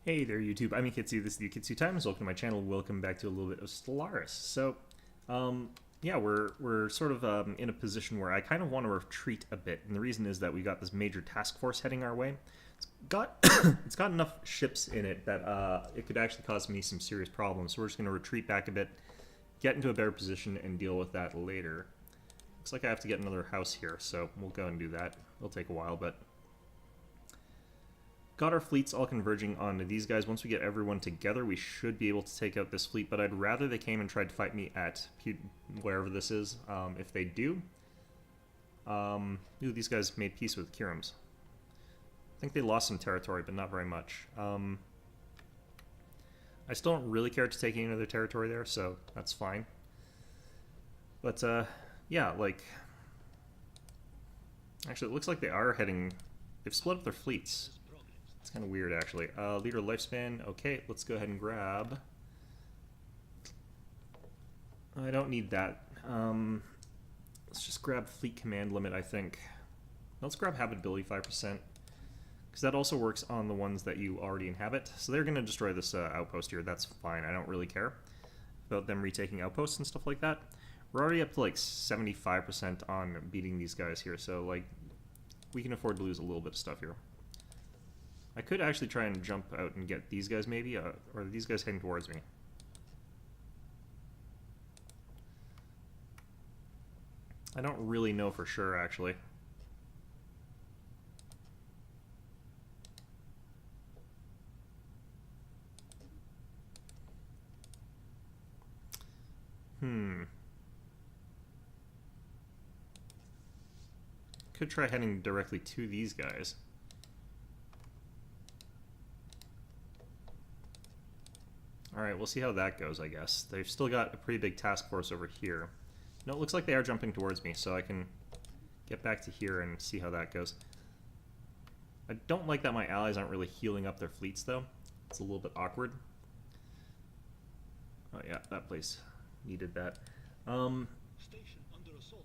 Hey there YouTube, I'm Yukitsu, this is Yukitsu Times, welcome to my channel, welcome back to a little bit of Stellaris. So, yeah, we're sort of in a position where I kind of want to retreat a bit, and the reason is that we got this major task force heading our way. It's got enough ships in it that it could actually cause me some serious problems, so we're just going to retreat back a bit, get into a better position, and deal with that later. Looks like I have to get another house here, so we'll go and do that. It'll take a while, but... Got our fleets all converging onto these guys. Once we get everyone together, we should be able to take out this fleet, but I'd rather they came and tried to fight me at wherever this is. If they do... ooh, these guys made peace with Kirams. I think they lost some territory, but not very much. I still don't really care to take any other territory there, so that's fine. But, yeah, like... Actually, it looks like they are heading... They've split up their fleets. It's kind of weird, actually. Leader lifespan. Okay, let's go ahead and grab... I don't need that. Let's just grab fleet command limit, I think. Let's grab habitability 5%. Because that also works on the ones that you already inhabit. So they're going to destroy this outpost here. That's fine. I don't really care about them retaking outposts and stuff like that. We're already up to like 75% on beating these guys here. So, like, we can afford to lose a little bit of stuff here. I could actually try and jump out and get these guys, maybe, or are these guys heading towards me? I don't really know for sure, actually. Could try heading directly to these guys. Alright, we'll see how that goes, I guess. They've still got a pretty big task force over here. No, it looks like they are jumping towards me, so I can get back to here and see how that goes. I don't like that my allies aren't really healing up their fleets, though. It's a little bit awkward. Oh yeah, that place needed that. Station under assault.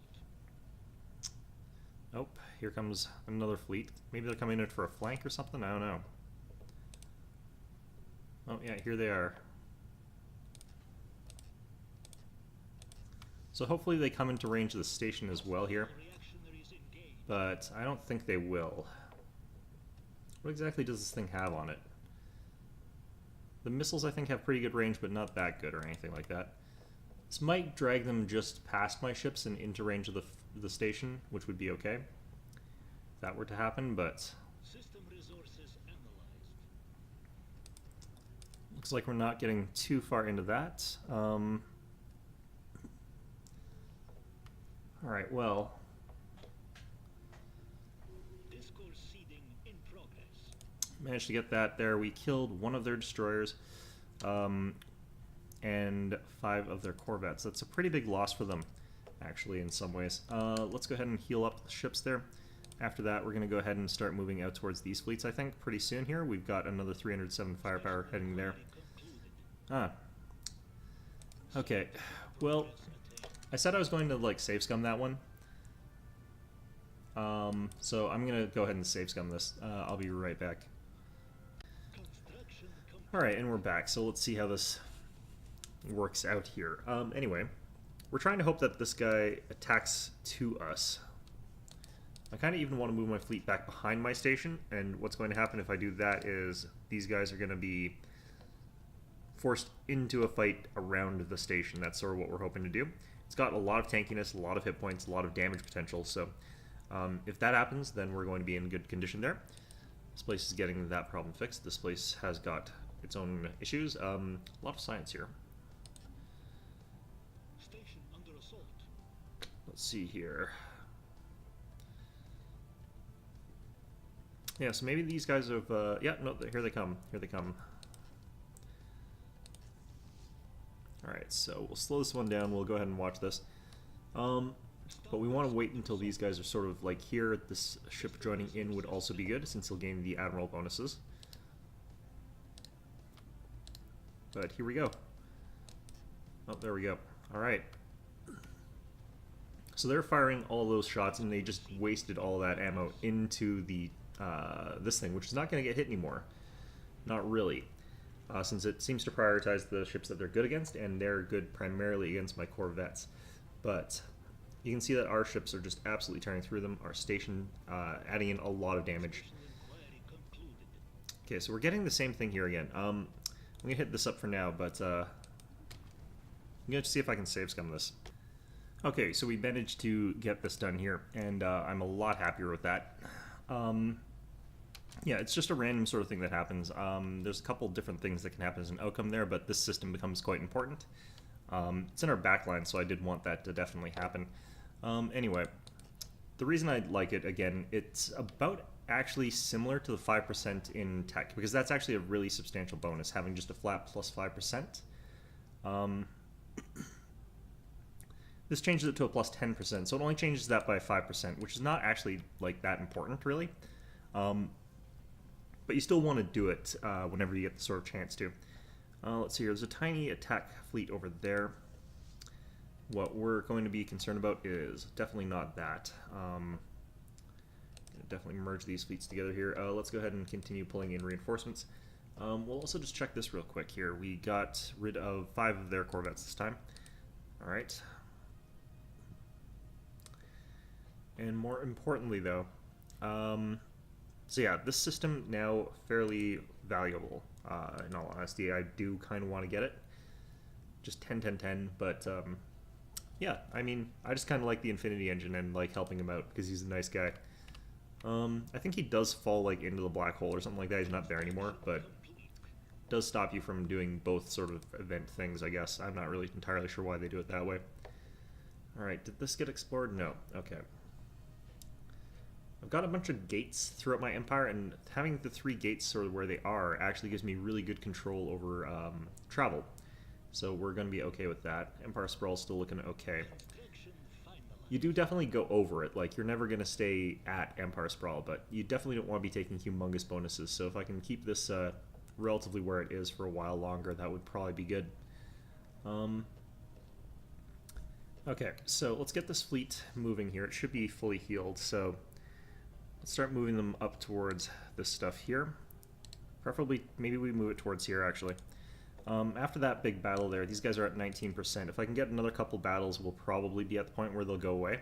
Oh, here comes another fleet. Maybe they're coming in for a flank or something? I don't know. Oh yeah, here they are. So hopefully they come into range of the station as well here. But I don't think they will. What exactly does this thing have on it? The missiles I think have pretty good range, but not that good or anything like that. This might drag them just past my ships and into range of the station, which would be okay if that were to happen, but... System resources analyzed. Looks like we're not getting too far into that. Alright, well... Discourse seeding in progress. Managed to get that there. We killed one of their destroyers and 5 of their corvettes. That's a pretty big loss for them, actually, in some ways. Let's go ahead and heal up the ships there. After that, we're going to go ahead and start moving out towards these fleets, I think, pretty soon here. We've got another 307 firepower heading there. Ah. Okay. Well, I said I was going to, like, save scum that one. So I'm going to go ahead and save scum this. I'll be right back. Alright, and we're back, so let's see how this works out here. Anyway, we're trying to hope that this guy attacks to us. I kind of even want to move my fleet back behind my station, and what's going to happen if I do that is these guys are going to be forced into a fight around the station. That's sort of what we're hoping to do. It's got a lot of tankiness, a lot of hit points, a lot of damage potential, so if that happens, then we're going to be in good condition there. This place is getting that problem fixed. This place has got its own issues. A lot of science here. Station under assault. Let's see here. Yeah, so maybe these guys have... yeah, no, here they come. Here they come. Alright, so we'll slow this one down. We'll go ahead and watch this. But we want to wait until these guys are sort of like here. This ship joining in would also be good, since he'll gain the Admiral bonuses. But here we go. Oh, there we go. Alright. So they're firing all those shots, and they just wasted all that ammo into the this thing, which is not going to get hit anymore. Not really, since it seems to prioritize the ships that they're good against, and they're good primarily against my corvettes. But you can see that our ships are just absolutely tearing through them. Our station adding in a lot of damage. Station inquiry concluded. Okay, so we're getting the same thing here again. I'm gonna hit this up for now, but I'm gonna see if I can save scum this. Okay, so we managed to get this done here, and I'm a lot happier with that. Yeah, it's just a random sort of thing that happens. There's a couple different things that can happen as an outcome there, but this system becomes quite important. It's in our backline, so I did want that to definitely happen. Anyway, the reason I like it, again, it's about actually similar to the 5% in tech, because that's actually a really substantial bonus, having just a flat plus 5%. This changes it to a plus 10%, so it only changes that by 5%, which is not actually like that important, really. But you still want to do it whenever you get the sort of chance to. Let's see here, there's a tiny attack fleet over there. What we're going to be concerned about is definitely not that. Definitely merge these fleets together here. Let's go ahead and continue pulling in reinforcements. We'll also just check this real quick here. We got rid of 5 of their corvettes this time. Alright. And more importantly, though, so yeah, this system now fairly valuable. In all honesty, I do kind of want to get it. Just 10-10-10, but yeah, I mean, I just kind of like the Infinity Engine and like helping him out because he's a nice guy. I think he does fall like into the black hole or something like that. He's not there anymore, but does stop you from doing both sort of event things, I guess. I'm not really entirely sure why they do it that way. Alright, did this get explored? No. Okay. I've got a bunch of gates throughout my empire, and having the 3 gates sort of where they are actually gives me really good control over travel. So we're going to be okay with that. Empire Sprawl's still looking okay. Construction finalized. You do definitely go over it. Like, you're never going to stay at Empire Sprawl, but you definitely don't want to be taking humongous bonuses. So if I can keep this relatively where it is for a while longer, that would probably be good. Okay, so let's get this fleet moving here. It should be fully healed, so let's start moving them up towards this stuff here. Preferably, maybe we move it towards here, actually. After that big battle there, these guys are at 19%. If I can get another couple battles, we'll probably be at the point where they'll go away.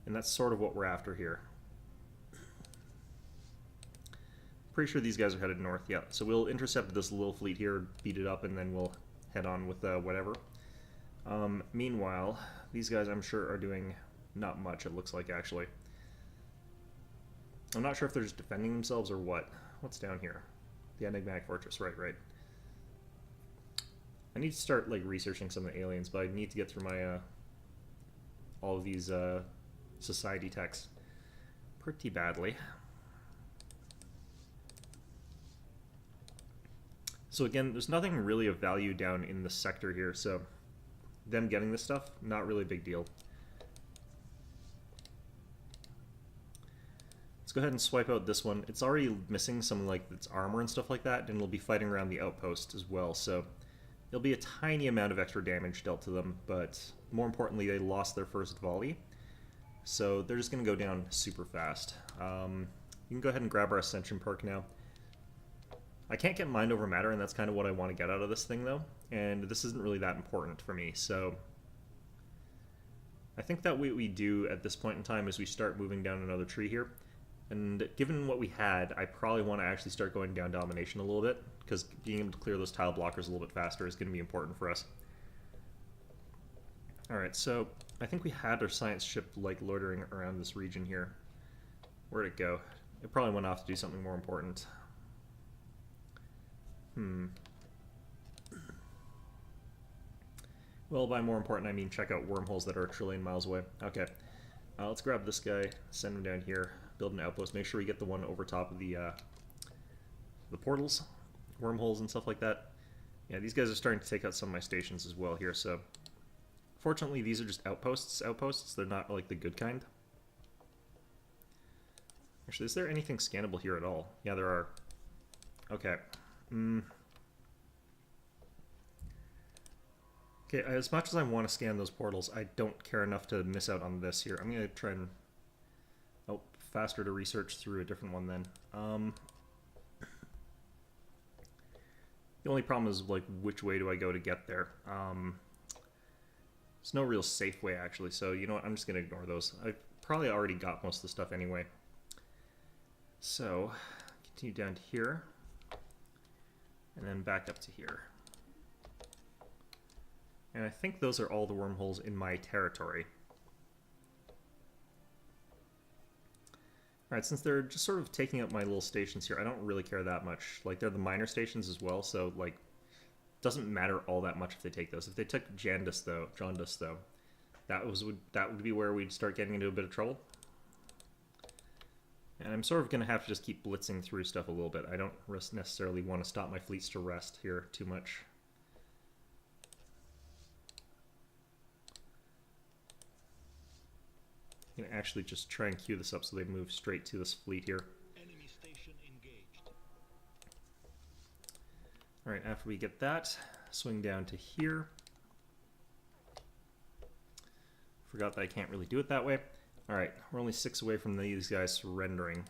And that's sort of what we're after here. Pretty sure these guys are headed north, yeah. So we'll intercept this little fleet here, beat it up, and then we'll head on with whatever. Meanwhile, these guys I'm sure are doing not much, it looks like, actually. I'm not sure if they're just defending themselves or what. What's down here? The Enigmatic Fortress, right. I need to start, like, researching some of the aliens, but I need to get through my, all of these, society texts pretty badly. So again, there's nothing really of value down in the sector here, so them getting this stuff, not really a big deal. Let's go ahead and swipe out this one. It's already missing some like its armor and stuff like that, and it'll be fighting around the outpost as well, so there'll be a tiny amount of extra damage dealt to them, but more importantly, they lost their first volley, so they're just going to go down super fast. You can go ahead and grab our Ascension perk now. I can't get mind over matter, and that's kind of what I want to get out of this thing, though, and this isn't really that important for me, so I think that what we do at this point in time is we start moving down another tree here, and given what we had, I probably want to actually start going down domination a little bit, because being able to clear those tile blockers a little bit faster is going to be important for us. Alright, so I think we had our science ship like loitering around this region here. Where'd it go? It probably went off to do something more important. Well, by more important, I mean check out wormholes that are 1 trillion miles away. Okay, let's grab this guy, send him down here, build an outpost, make sure we get the one over top of the portals, wormholes and stuff like that. Yeah, these guys are starting to take out some of my stations as well here, so fortunately these are just outposts. They're not like the good kind. Actually, is there anything scannable here at all? Yeah, there are. Okay. Okay, as much as I want to scan those portals, I don't care enough to miss out on this here. I'm going to try and... Oh, faster to research through a different one then. The only problem is, like, which way do I go to get there? There's no real safe way, actually, so you know what, I'm just going to ignore those. I probably already got most of the stuff anyway. So, continue down to here, and then back up to here. And I think those are all the wormholes in my territory. Alright, since they're just sort of taking up my little stations here, I don't really care that much. Like, they're the minor stations as well, so, like, doesn't matter all that much if they take those. If they took Jaundice, though, that would be where we'd start getting into a bit of trouble. And I'm sort of going to have to just keep blitzing through stuff a little bit. I don't necessarily want to stop my fleets to rest here too much. I'm going to actually just try and queue this up so they move straight to this fleet here. Enemy station engaged. Alright, after we get that, swing down to here. Forgot that I can't really do it that way. Alright, we're only 6 away from these guys surrendering.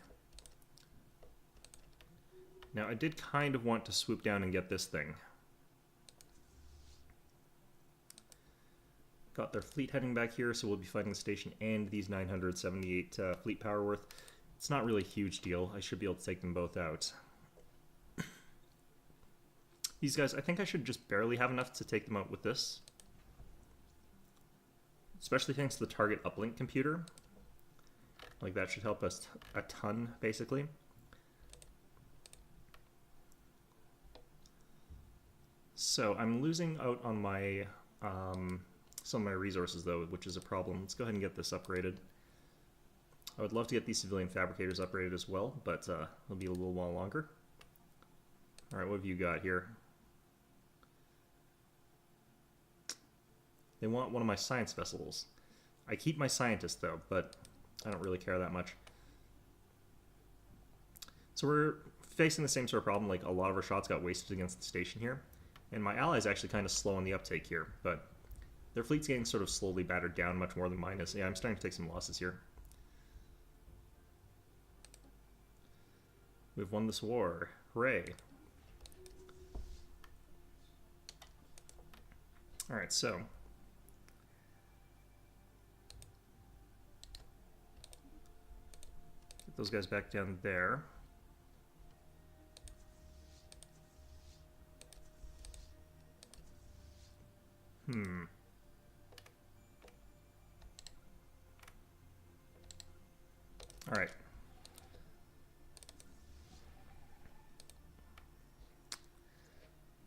Now, I did kind of want to swoop down and get this thing. Got their fleet heading back here, so we'll be fighting the station and these 978 fleet power worth. It's not really a huge deal. I should be able to take them both out. These guys, I think I should just barely have enough to take them out with this. Especially thanks to the target uplink computer. Like, that should help us a ton, basically. So, I'm losing out on my some of my resources, though, which is a problem. Let's go ahead and get this upgraded. I would love to get these civilian fabricators upgraded as well, but it'll be a little while longer. Alright, what have you got here? They want one of my science vessels. I keep my scientist, though, but I don't really care that much. So we're facing the same sort of problem. Like, a lot of our shots got wasted against the station here. And my ally's actually kind of slow on the uptake here, but their fleet's getting sort of slowly battered down much more than mine is. Yeah, I'm starting to take some losses here. We've won this war. Hooray. Alright, so get those guys back down there. Alright.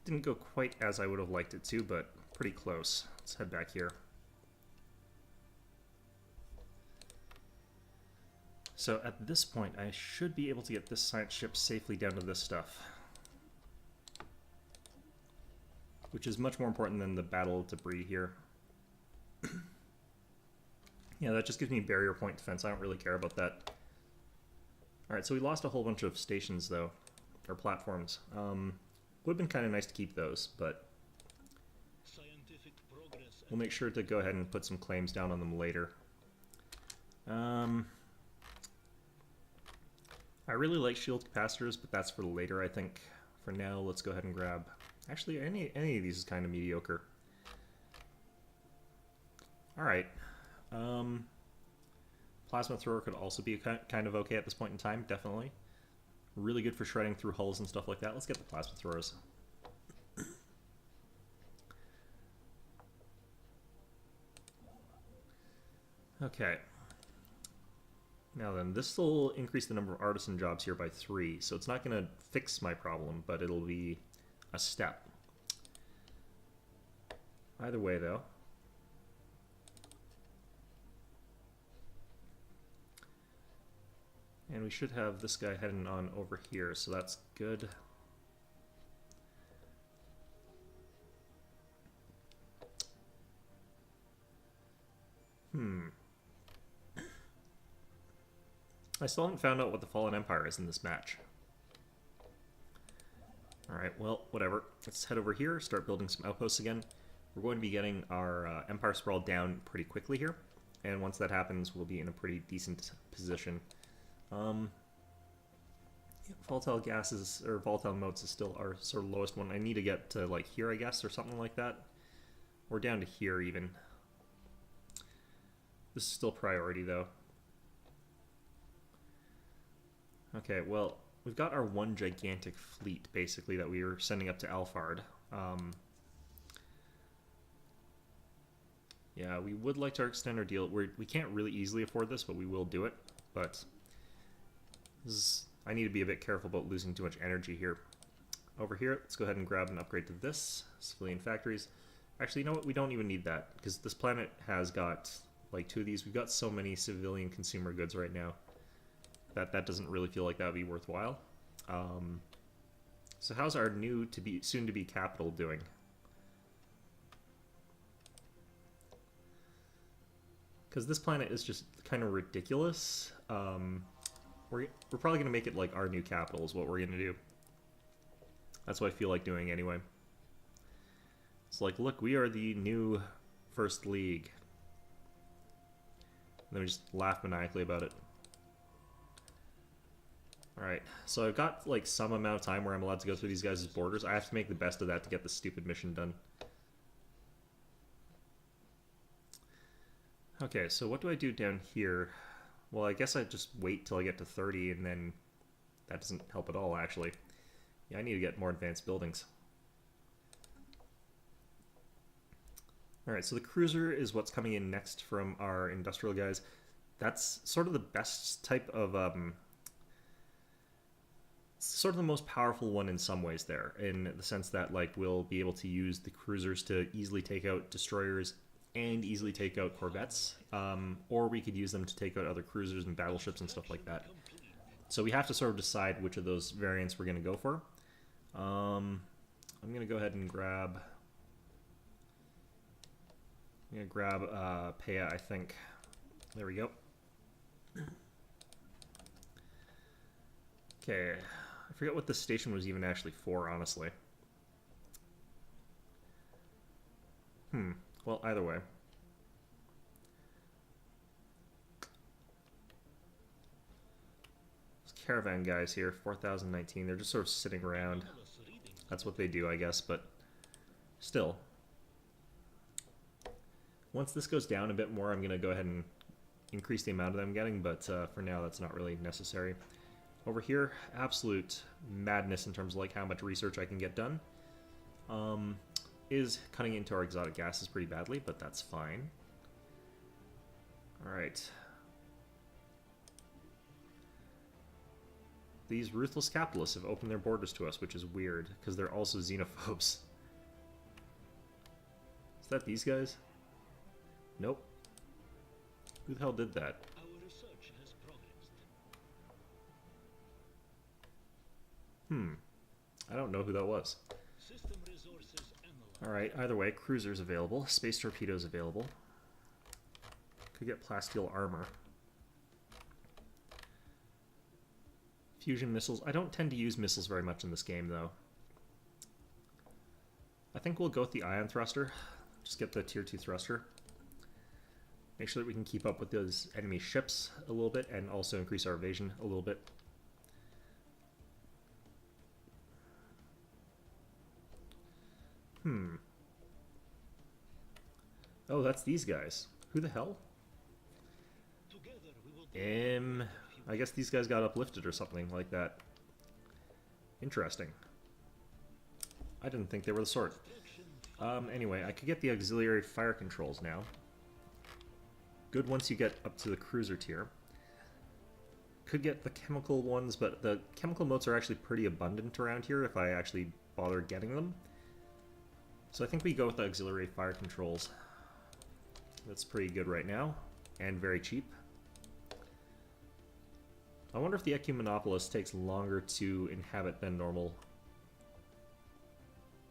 Didn't go quite as I would have liked it to, but pretty close. Let's head back here. So at this point, I should be able to get this science ship safely down to this stuff. Which is much more important than the battle debris here. Yeah, that just gives me barrier point defense. I don't really care about that. Alright, so we lost a whole bunch of stations, though. Or platforms. Would have been kind of nice to keep those, but we'll make sure to go ahead and put some claims down on them later. I really like shield capacitors, but that's for later, I think. For now, let's go ahead and grab... Actually, any of these is kind of mediocre. Alright. Plasma thrower could also be kind of okay at this point in time, definitely. Really good for shredding through hulls and stuff like that. Let's get the plasma throwers. Okay. Now then, this will increase the number of artisan jobs here by 3, so it's not going to fix my problem, but it'll be a step. Either way, though. And we should have this guy heading on over here, so that's good. I still haven't found out what the Fallen Empire is in this match. Alright, well, whatever. Let's head over here, start building some outposts again. We're going to be getting our Empire Sprawl down pretty quickly here, and once that happens, we'll be in a pretty decent position. Volatile gases, or volatile motes is still our sort of lowest one. I need to get to like here, I guess, or something like that. We're down to here even. This is still priority though. Okay, well, we've got our one gigantic fleet basically that we were sending up to Alphard. Yeah, we would like to extend our deal. We can't really easily afford this, but we will do it. But I need to be a bit careful about losing too much energy here. Over here, let's go ahead and grab an upgrade to this. Civilian factories. Actually, you know what? We don't even need that, because this planet has got like 2 of these. We've got so many civilian consumer goods right now that doesn't really feel like that would be worthwhile. So how's our new soon-to-be capital doing? Because this planet is just kind of ridiculous. We're probably going to make it like our new capital is what we're going to do. That's what I feel like doing anyway. It's like, look, we are the new First League. And then we just laugh maniacally about it. Alright, so I've got like some amount of time where I'm allowed to go through these guys' borders. I have to make the best of that to get this stupid mission done. Okay, so what do I do down here? Well, I guess I just wait till I get to 30, and then that doesn't help at all, actually. Yeah, I need to get more advanced buildings. Alright, so the cruiser is what's coming in next from our industrial guys. That's sort of the best type of, sort of the most powerful one in some ways there, in the sense that, like, we'll be able to use the cruisers to easily take out destroyers and easily take out corvettes, or we could use them to take out other cruisers and battleships and stuff like that. So we have to sort of decide which of those variants we're going to go for. I'm going to go ahead and grab... I'm going to grab Peya, I think. There we go. Okay, I forget what this station was even actually for, honestly. Well, either way. These caravan guys here, 4019, they're just sort of sitting around. That's what they do, I guess, but still. Once this goes down a bit more, I'm going to go ahead and increase the amount of them getting, but for now that's not really necessary. Over here, absolute madness in terms of like how much research I can get done. Is cutting into our exotic gases pretty badly, but that's fine. Alright. These ruthless capitalists have opened their borders to us, which is weird, because they're also xenophobes. Is that these guys? Nope. Who the hell did that? Our research has progressed. I don't know who that was. System resources analyzed. Alright, either way, cruisers available, space torpedoes available. Could get plasteel armor. Fusion missiles. I don't tend to use missiles very much in this game, though. I think we'll go with the ion thruster. Just get the tier 2 thruster. Make sure that we can keep up with those enemy ships a little bit, and also increase our evasion a little bit. Oh, that's these guys. Who the hell? Together we will I guess these guys got uplifted or something like that. Interesting. I didn't think they were the sort. Anyway, I could get the auxiliary fire controls now. Good once you get up to the cruiser tier. Could get the chemical ones, but the chemical motes are actually pretty abundant around here if I actually bother getting them. So I think we go with the auxiliary fire controls. That's pretty good right now, and very cheap. I wonder if the Ecumenopolis takes longer to inhabit than normal.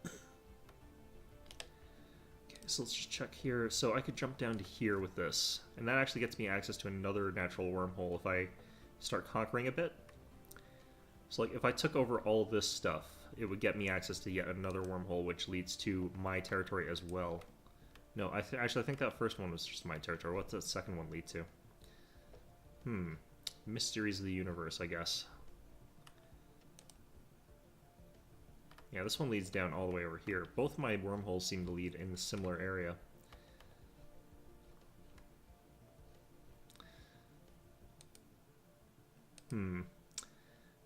Okay, so let's just check here. So I could jump down to here with this, and that actually gets me access to another natural wormhole if I start conquering a bit. So like if I took over all of this stuff, it would get me access to yet another wormhole, which leads to my territory as well. No, actually I think that first one was just my territory. What's that second one lead to? Mysteries of the universe, I guess. Yeah, this one leads down all the way over here. Both my wormholes seem to lead in a similar area.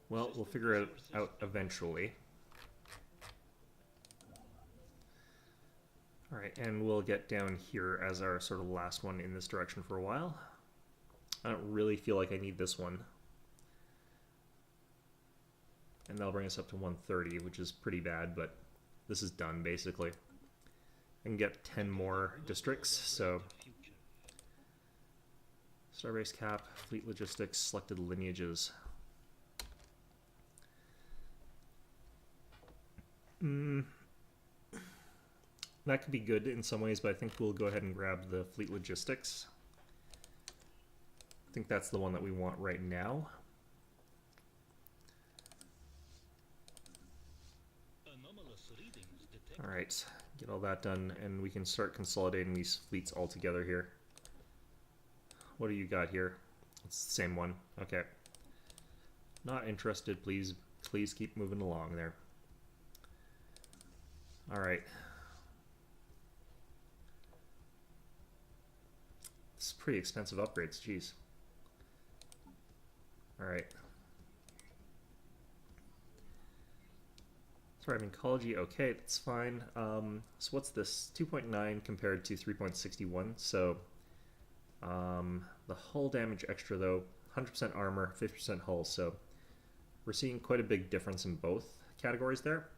Well, we'll figure it out eventually. Alright, and we'll get down here as our sort of last one in this direction for a while. I don't really feel like I need this one. And that'll bring us up to 130, which is pretty bad, but this is done, basically. I can get 10 more districts, so... Starbase cap, fleet logistics, selected lineages. That could be good in some ways, but I think we'll go ahead and grab the fleet logistics. I think that's the one that we want right now. Alright, get all that done, and we can start consolidating these fleets all together here. What do you got here? It's the same one. Okay. Not interested, please. Please keep moving along there. Alright. This is pretty expensive upgrades, jeez. Alright. Sorry, I'm ecology, okay, that's fine. So what's this? 2.9 compared to 3.61, so the hull damage extra though, 100% armor, 50% hull, so we're seeing quite a big difference in both categories there.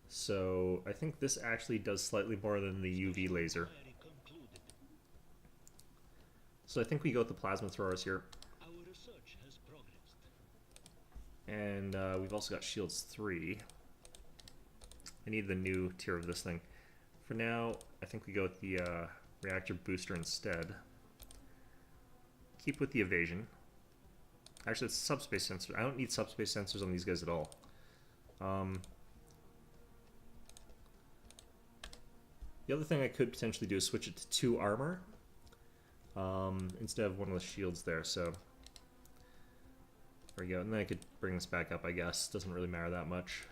So I think this actually does slightly more than the UV laser. So I think we go with the plasma throwers here. And we've also got shields 3. I need the new tier of this thing. For now, I think we go with the reactor booster instead. Keep with the evasion. Actually, it's subspace sensor. I don't need subspace sensors on these guys at all. The other thing I could potentially do is switch it to 2 armor instead of one of the shields there, so there we go. And then I could bring this back up, I guess. Doesn't really matter that much.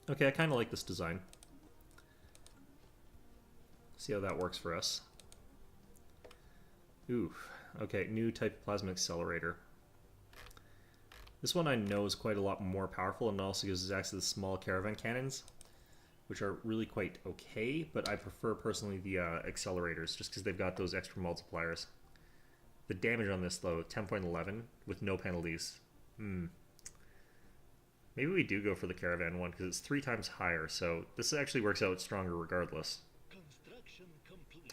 Okay, I kind of like this design. See how that works for us. Ooh, okay, new type of plasma accelerator. This one I know is quite a lot more powerful, and also gives us access to the small caravan cannons, which are really quite okay, but I prefer personally the accelerators, just because they've got those extra multipliers. The damage on this, though, 10.11 with no penalties. Maybe we do go for the caravan one, because it's 3 times higher, so this actually works out stronger regardless.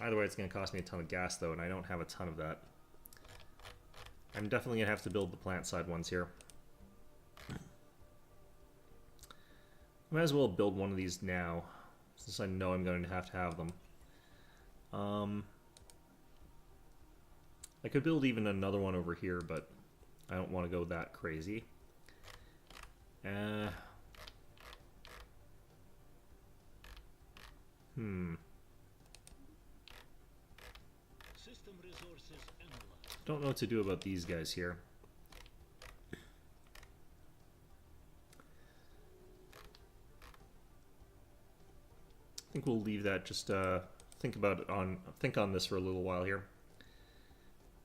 Either way, it's going to cost me a ton of gas, though, and I don't have a ton of that. I'm definitely going to have to build the plant side ones here. Might as well build one of these now, since I know I'm going to have them. I could build even another one over here, but I don't want to go that crazy. Don't know what to do about these guys here. I think we'll leave that. Just think on this for a little while here.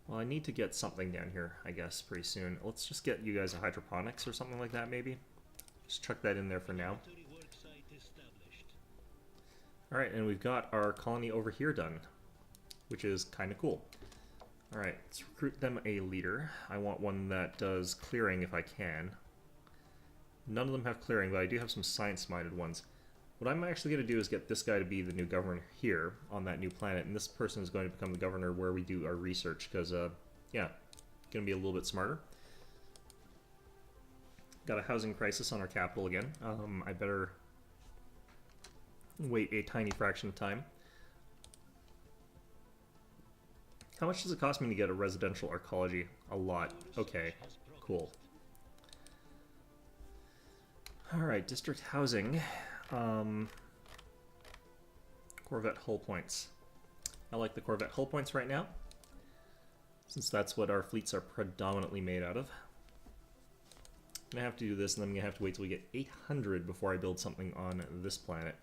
Well, I need to get something down here, I guess, pretty soon. Let's just get you guys a hydroponics or something like that, maybe. Just chuck that in there for now. Alright, and we've got our colony over here done, which is kind of cool. Alright, let's recruit them a leader. I want one that does clearing if I can. None of them have clearing, but I do have some science-minded ones. What I'm actually going to do is get this guy to be the new governor here on that new planet, and this person is going to become the governor where we do our research, because, yeah, going to be a little bit smarter. Got a housing crisis on our capital again. I better wait a tiny fraction of time. How much does it cost me to get a residential arcology? A lot. Okay, cool. Alright, district housing. Corvette hull points. I like the Corvette hull points right now, since that's what our fleets are predominantly made out of. I'm gonna have to do this, and then I'm gonna have to wait till we get 800 before I build something on this planet,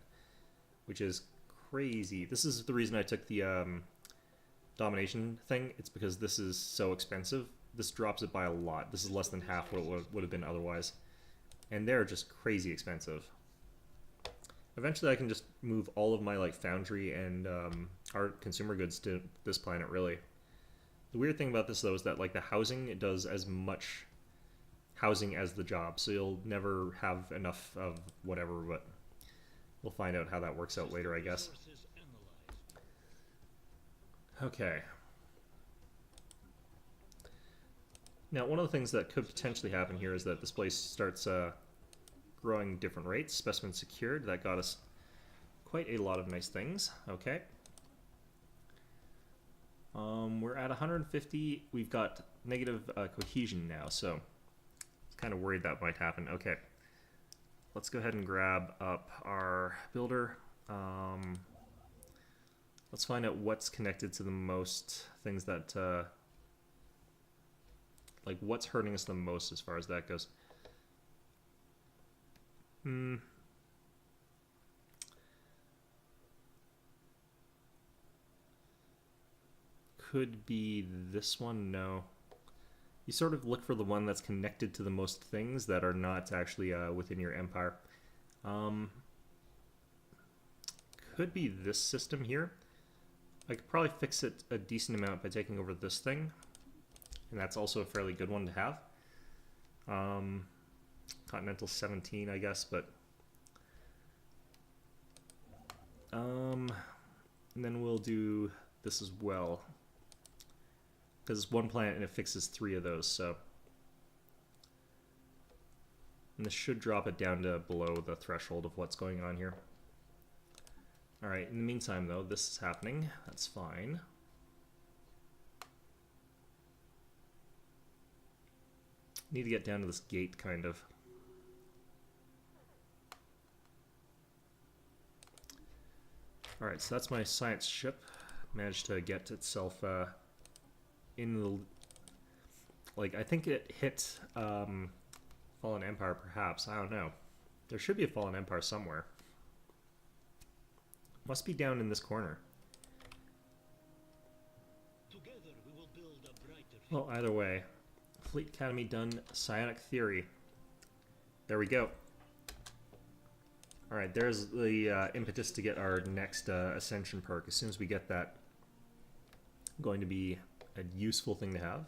which is crazy. This is the reason I took the domination thing. It's because this is so expensive. This drops it by a lot. This is less than half what it would have been otherwise, and they're just crazy expensive. Eventually, I can just move all of my like foundry and art consumer goods to this planet. Really, the weird thing about this though is that like the housing, it does as much housing as the job, so you'll never have enough of whatever. But we'll find out how that works out later, I guess. Okay. Now, one of the things that could potentially happen here is that this place starts growing different rates. Specimen secured. That got us quite a lot of nice things. Okay. We're at 150. We've got negative cohesion now, so I was kind of worried that might happen. Okay. Let's go ahead and grab up our builder. Let's find out what's connected to the most things that, like what's hurting us the most as far as that goes. Could be this one, no. You sort of look for the one that's connected to the most things that are not actually within your empire. Could be this system here. I could probably fix it a decent amount by taking over this thing, and that's also a fairly good one to have. Continental 17, I guess, but and then we'll do this as well, because it's one planet and it fixes 3 of those, so. And this should drop it down to below the threshold of what's going on here. Alright, in the meantime though, this is happening. That's fine. Need to get down to this gate, kind of. Alright, so that's my science ship. Managed to get itself in the... Like, I think it hit Fallen Empire, perhaps. I don't know. There should be a Fallen Empire somewhere. Must be down in this corner. Together we will build a brighter Well, either way. Fleet Academy done. Psionic Theory. There we go. Alright, there's the impetus to get our next Ascension perk. As soon as we get that, going to be a useful thing to have.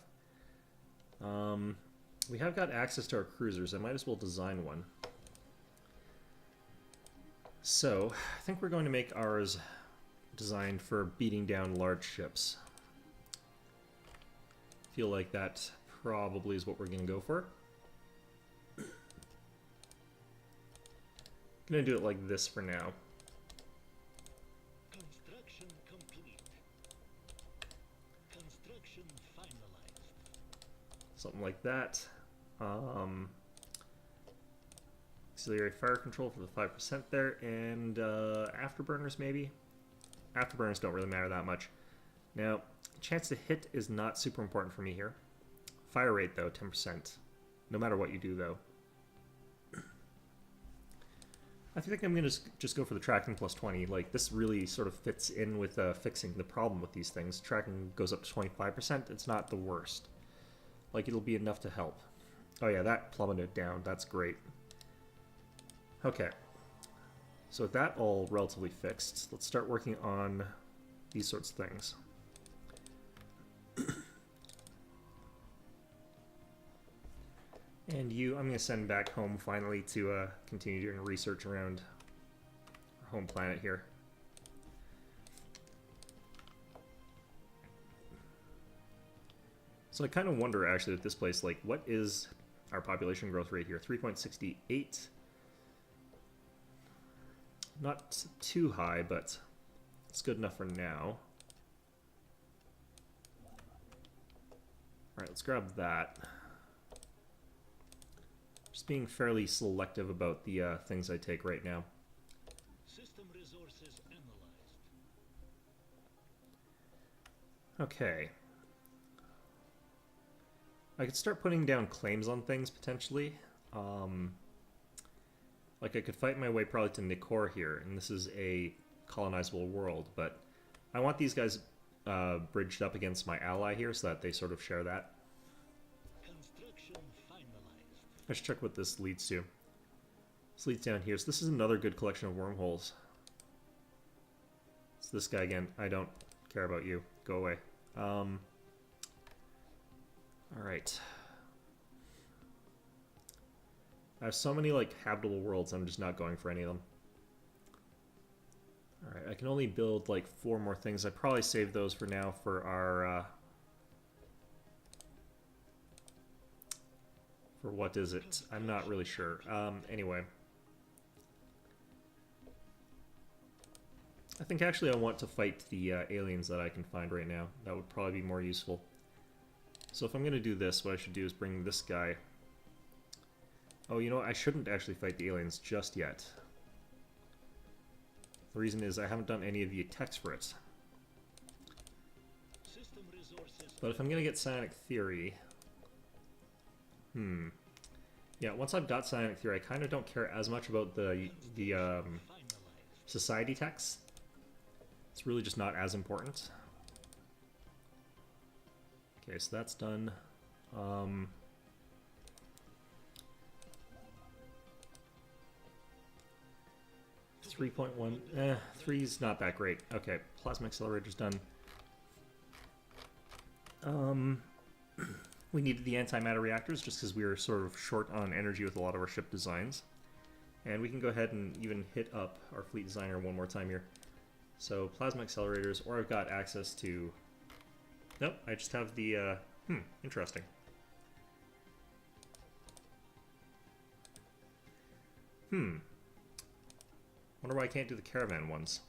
We have got access to our cruisers. I might as well design one. So, I think we're going to make ours designed for beating down large ships. Feel like that probably is what we're going to go for. Gonna do it like this for now. construction complete. Construction finalized. Something like that. Auxiliary fire control for the 5% there, and afterburners maybe? Afterburners don't really matter that much. Now, chance to hit is not super important for me here. Fire rate though, 10%. No matter what you do though. I think I'm going to just go for the tracking plus 20. Like, this really sort of fits in with fixing the problem with these things. Tracking goes up to 25%. It's not the worst. Like, it'll be enough to help. Oh yeah, that plummeted down. That's great. Okay. So with that all relatively fixed, let's start working on these sorts of things. And you, I'm going to send back home finally to continue doing research around our home planet here. So I kind of wonder actually at this place, like, what is our population growth rate here? 3.68. Not too high, but it's good enough for now. Alright, let's grab that. Just being fairly selective about the things I take right now. System resources analyzed. Okay. I could start putting down claims on things, potentially. Like, I could fight my way probably to Nikor here, and this is a colonizable world, but I want these guys bridged up against my ally here so that they sort of share that. Construction finalized. Let's check what this leads to. This leads down here. So this is another good collection of wormholes. It's this guy again. I don't care about you. Go away. Alright. I have so many, like, habitable worlds, I'm just not going for any of them. Alright, I can only build, like, 4 more things. I probably save those for now for our, for what is it? I'm not really sure. Anyway. I think actually I want to fight the aliens that I can find right now. That would probably be more useful. So if I'm going to do this, what I should do is bring this guy. Oh, you know what? I shouldn't actually fight the aliens just yet. The reason is I haven't done any of the attacks for it. System resources. But if I'm going to get Psionic Theory... Yeah, once I've got Psionic Theory, I kind of don't care as much about the Finalized. society techs. It's really just not as important. Okay, so that's done. 3.1. 3's not that great. Okay, plasma accelerator's done. We needed the antimatter reactors just because we were sort of short on energy with a lot of our ship designs. And we can go ahead and even hit up our fleet designer one more time here. So plasma accelerators, or I've got access to... Nope, I just have the... interesting. Wonder why I can't do the caravan ones.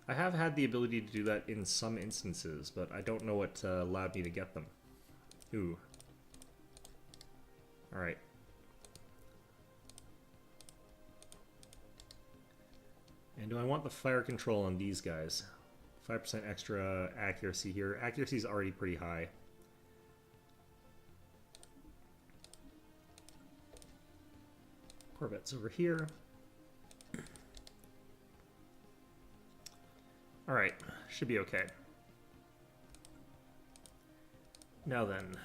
I have had the ability to do that in some instances, but I don't know what allowed me to get them. Ooh. Alright. And do I want the fire control on these guys? 5% extra accuracy here. Accuracy is already pretty high. Corvette's over here. Alright, should be okay. Now then.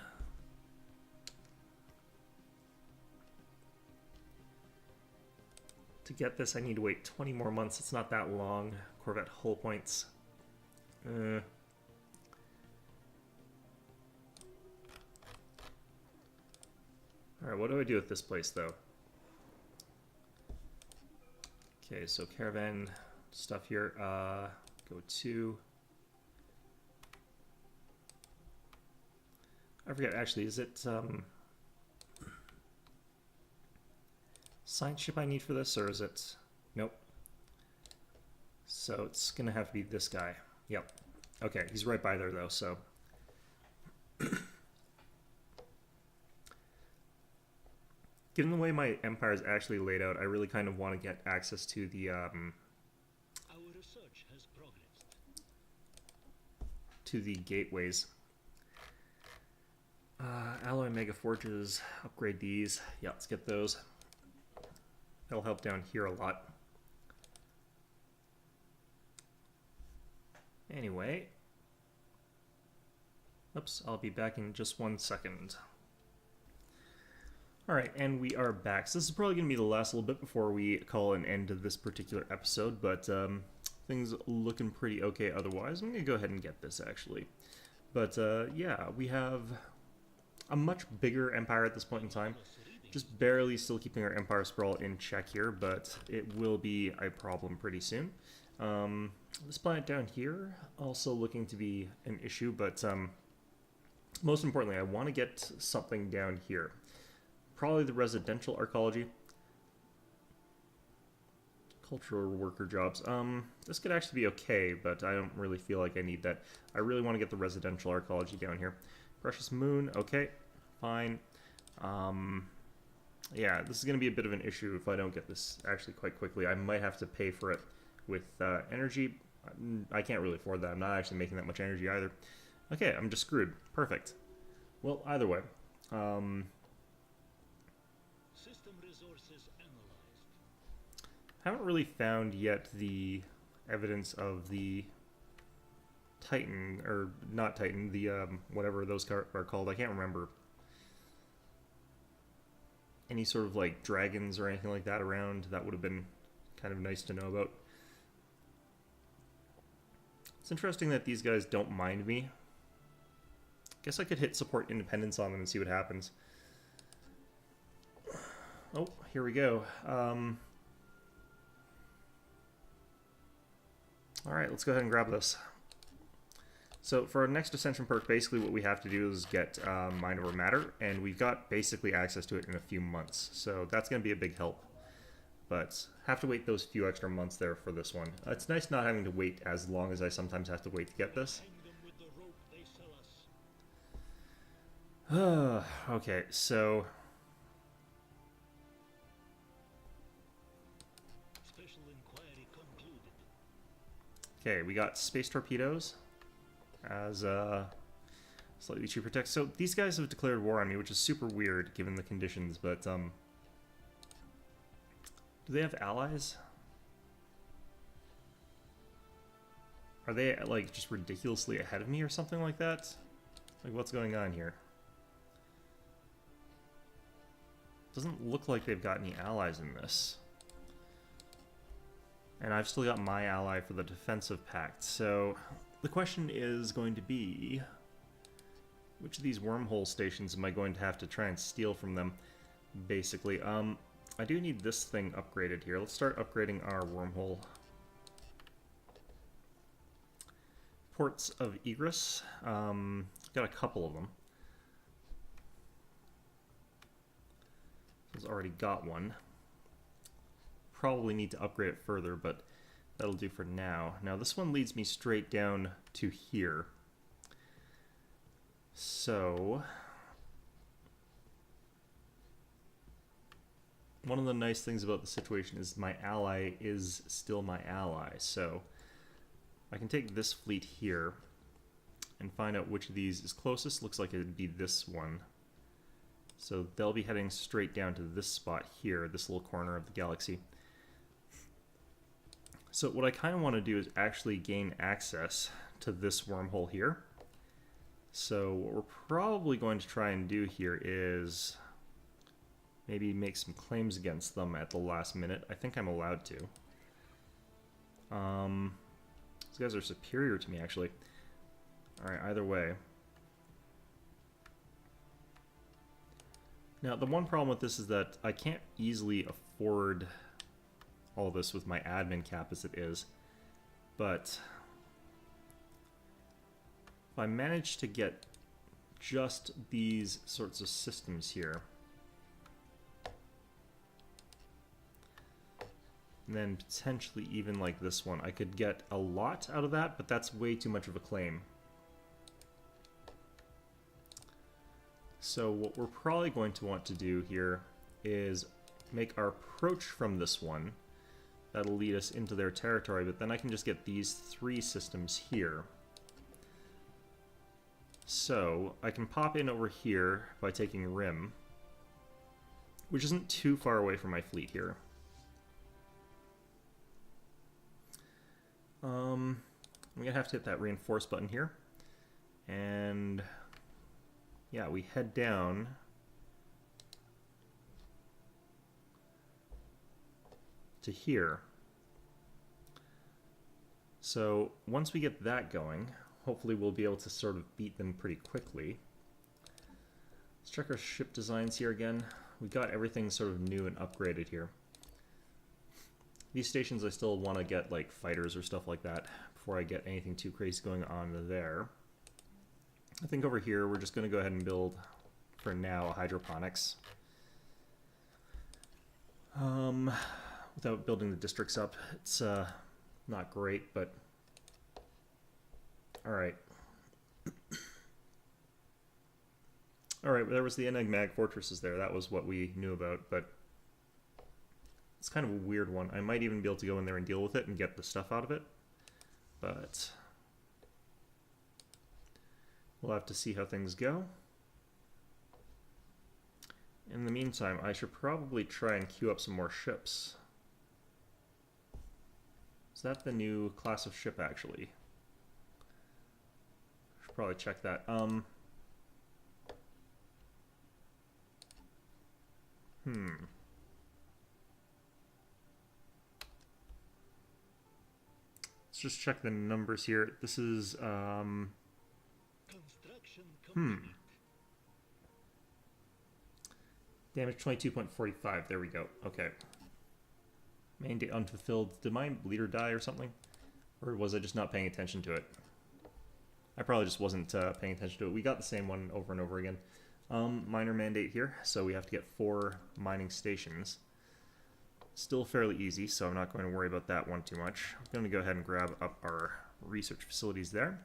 To get this, I need to wait 20 more months. It's not that long. Corvette hull points. Alright, what do I do with this place, though? Okay, so caravan stuff here. Go to... I forget, actually, is it... science ship I need for this, or is it... Nope. So it's gonna have to be this guy. Yep. Okay, he's right by there, though, so... Given the way my empire is actually laid out, I really kind of want to get access to the, Our research has progressed. to the gateways. Alloy Mega Forges, upgrade these. Yeah, let's get those. That'll help down here a lot. Anyway. Oops, I'll be back in just 1 second. Alright, and we are back. So this is probably going to be the last little bit before we call an end to this particular episode, but things looking pretty okay otherwise. I'm going to go ahead and get this, actually. But yeah, we have a much bigger empire at this point in time. Just barely still keeping our empire sprawl in check here, but it will be a problem pretty soon. This planet down here, also looking to be an issue, but most importantly, I want to get something down here. Probably the residential arcology. Cultural worker jobs. This could actually be okay, but I don't really feel like I need that. I really want to get the residential arcology down here. Precious Moon, okay, fine. Yeah, this is going to be a bit of an issue if I don't get this actually quite quickly. I might have to pay for it with energy. I can't really afford that. I'm not actually making that much energy either. Okay, I'm just screwed. Perfect. Well, either way. System resources analyzed. Haven't really found yet the evidence of the Titan, or not Titan, the whatever those are called. I can't remember. Any sort of like dragons or anything like that around, that would have been kind of nice to know about. It's interesting that these guys don't mind me. Guess I could hit support independence on them and see what happens. Oh, here we go. Alright, let's go ahead and grab this. So for our next Ascension perk, basically what we have to do is get Mind Over Matter, and we've got basically access to it in a few months. So that's going to be a big help. But have to wait those few extra months there for this one. It's nice not having to wait as long as I sometimes have to wait to get this. Hang them with the rope they sell us. Okay, so Special inquiry concluded. okay, we got space torpedoes as slightly cheaper tech. So these guys have declared war on me, which is super weird given the conditions, but do they have allies? Are they like just ridiculously ahead of me or something like that? Like what's going on here? Doesn't look like they've got any allies in this. And I've still got my ally for the defensive pact. So the question is going to be, which of these wormhole stations am I going to have to try and steal from them? Basically, I do need this thing upgraded here. Let's start upgrading our wormhole. Ports of Egress. Got a couple of them. It's already got one. Probably need to upgrade it further, but that'll do for now. Now this one leads me straight down to here. So one of the nice things about the situation is my ally is still my ally. So I can take this fleet here and find out which of these is closest. Looks like it'd be this one. So they'll be heading straight down to this spot here, this little corner of the galaxy. So what I kind of want to do is actually gain access to this wormhole here. So what we're probably going to try and do here is maybe make some claims against them at the last minute. I think I'm allowed to. These guys are superior to me, actually. Alright, either way. Now, the one problem with this is that I can't easily afford all this with my admin cap as it is. But if I manage to get just these sorts of systems here, and then potentially even like this one, I could get a lot out of that, but that's way too much of a claim. So what we're probably going to want to do here is make our approach from this one. That'll lead us into their territory, but then I can just get these three systems here. So I can pop in over here by taking Rim, which isn't too far away from my fleet here. I'm gonna have to hit that reinforce button here, and yeah, we head down to here. So once we get that going, hopefully we'll be able to sort of beat them pretty quickly. Let's check our ship designs here again. We got everything sort of new and upgraded here. These stations I still want to get like fighters or stuff like that before I get anything too crazy going on there. I think over here we're just going to go ahead and build, for now, hydroponics. Without building the districts up, it's not great, but alright. Alright, there was the enigmatic fortresses there. That was what we knew about, but it's kind of a weird one. I might even be able to go in there and deal with it and get the stuff out of it, but we'll have to see how things go. In the meantime, I should probably try and queue up some more ships. Is that the new class of ship, actually? Should probably check that. Let's just check the numbers here. This is, Construction complete. damage 22.45. There we go. Okay. Main date unfulfilled. Did my leader die or something? Or was I just not paying attention to it? I probably just wasn't paying attention to it. We got the same one over and over again. Minor mandate here, so we have to get 4 mining stations. Still fairly easy, so I'm not going to worry about that one too much. I'm going to go ahead and grab up our research facilities there.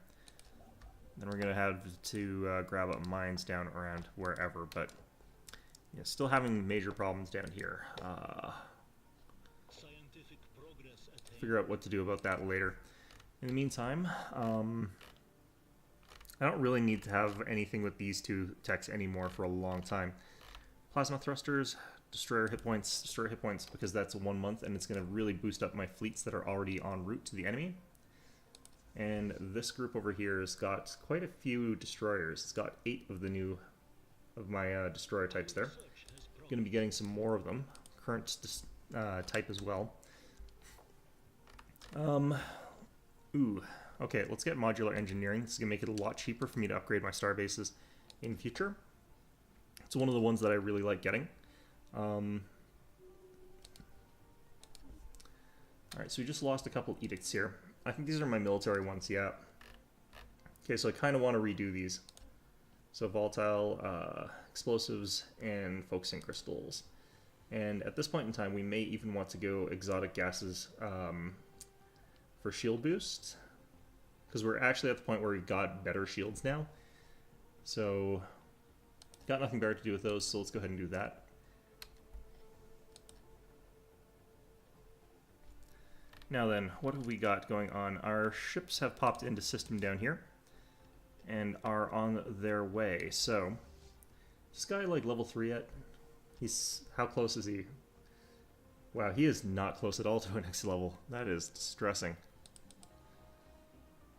Then we're going to have to grab up mines down around wherever, but yeah, still having major problems down here. Scientific progress attained. Figure out what to do about that later. In the meantime, I don't really need to have anything with these two techs anymore for a long time. Plasma thrusters, destroyer hit points, because that's 1 month, and it's going to really boost up my fleets that are already en route to the enemy. And this group over here has got quite a few destroyers. It's got 8 of the new of my destroyer types there. Research has Going to be getting some more of them. Current type as well. Ooh. Okay, let's get modular engineering. This is going to make it a lot cheaper for me to upgrade my star bases in future. It's one of the ones that I really like getting. Alright, so we just lost a couple edicts here. I think these are my military ones, yeah. Okay, so I kind of want to redo these. So volatile, explosives, and focusing crystals. And at this point in time, we may even want to go exotic gases for shield boost. Because we're actually at the point where we've got better shields now. So, got nothing better to do with those, so let's go ahead and do that. Now then, what have we got going on? Our ships have popped into system down here and are on their way. So, is this guy like level 3 yet? How close is he? Wow, he is not close at all to an next level. That is distressing.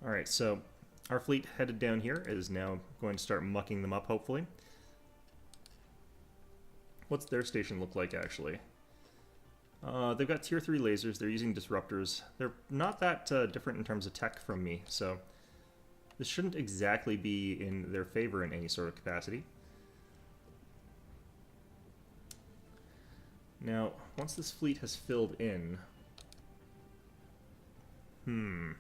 Alright, so our fleet headed down here is now going to start mucking them up, hopefully. What's their station look like, actually? They've got tier 3 lasers, they're using disruptors. They're not that different in terms of tech from me, so this shouldn't exactly be in their favor in any sort of capacity. Now, once this fleet has filled in... I'm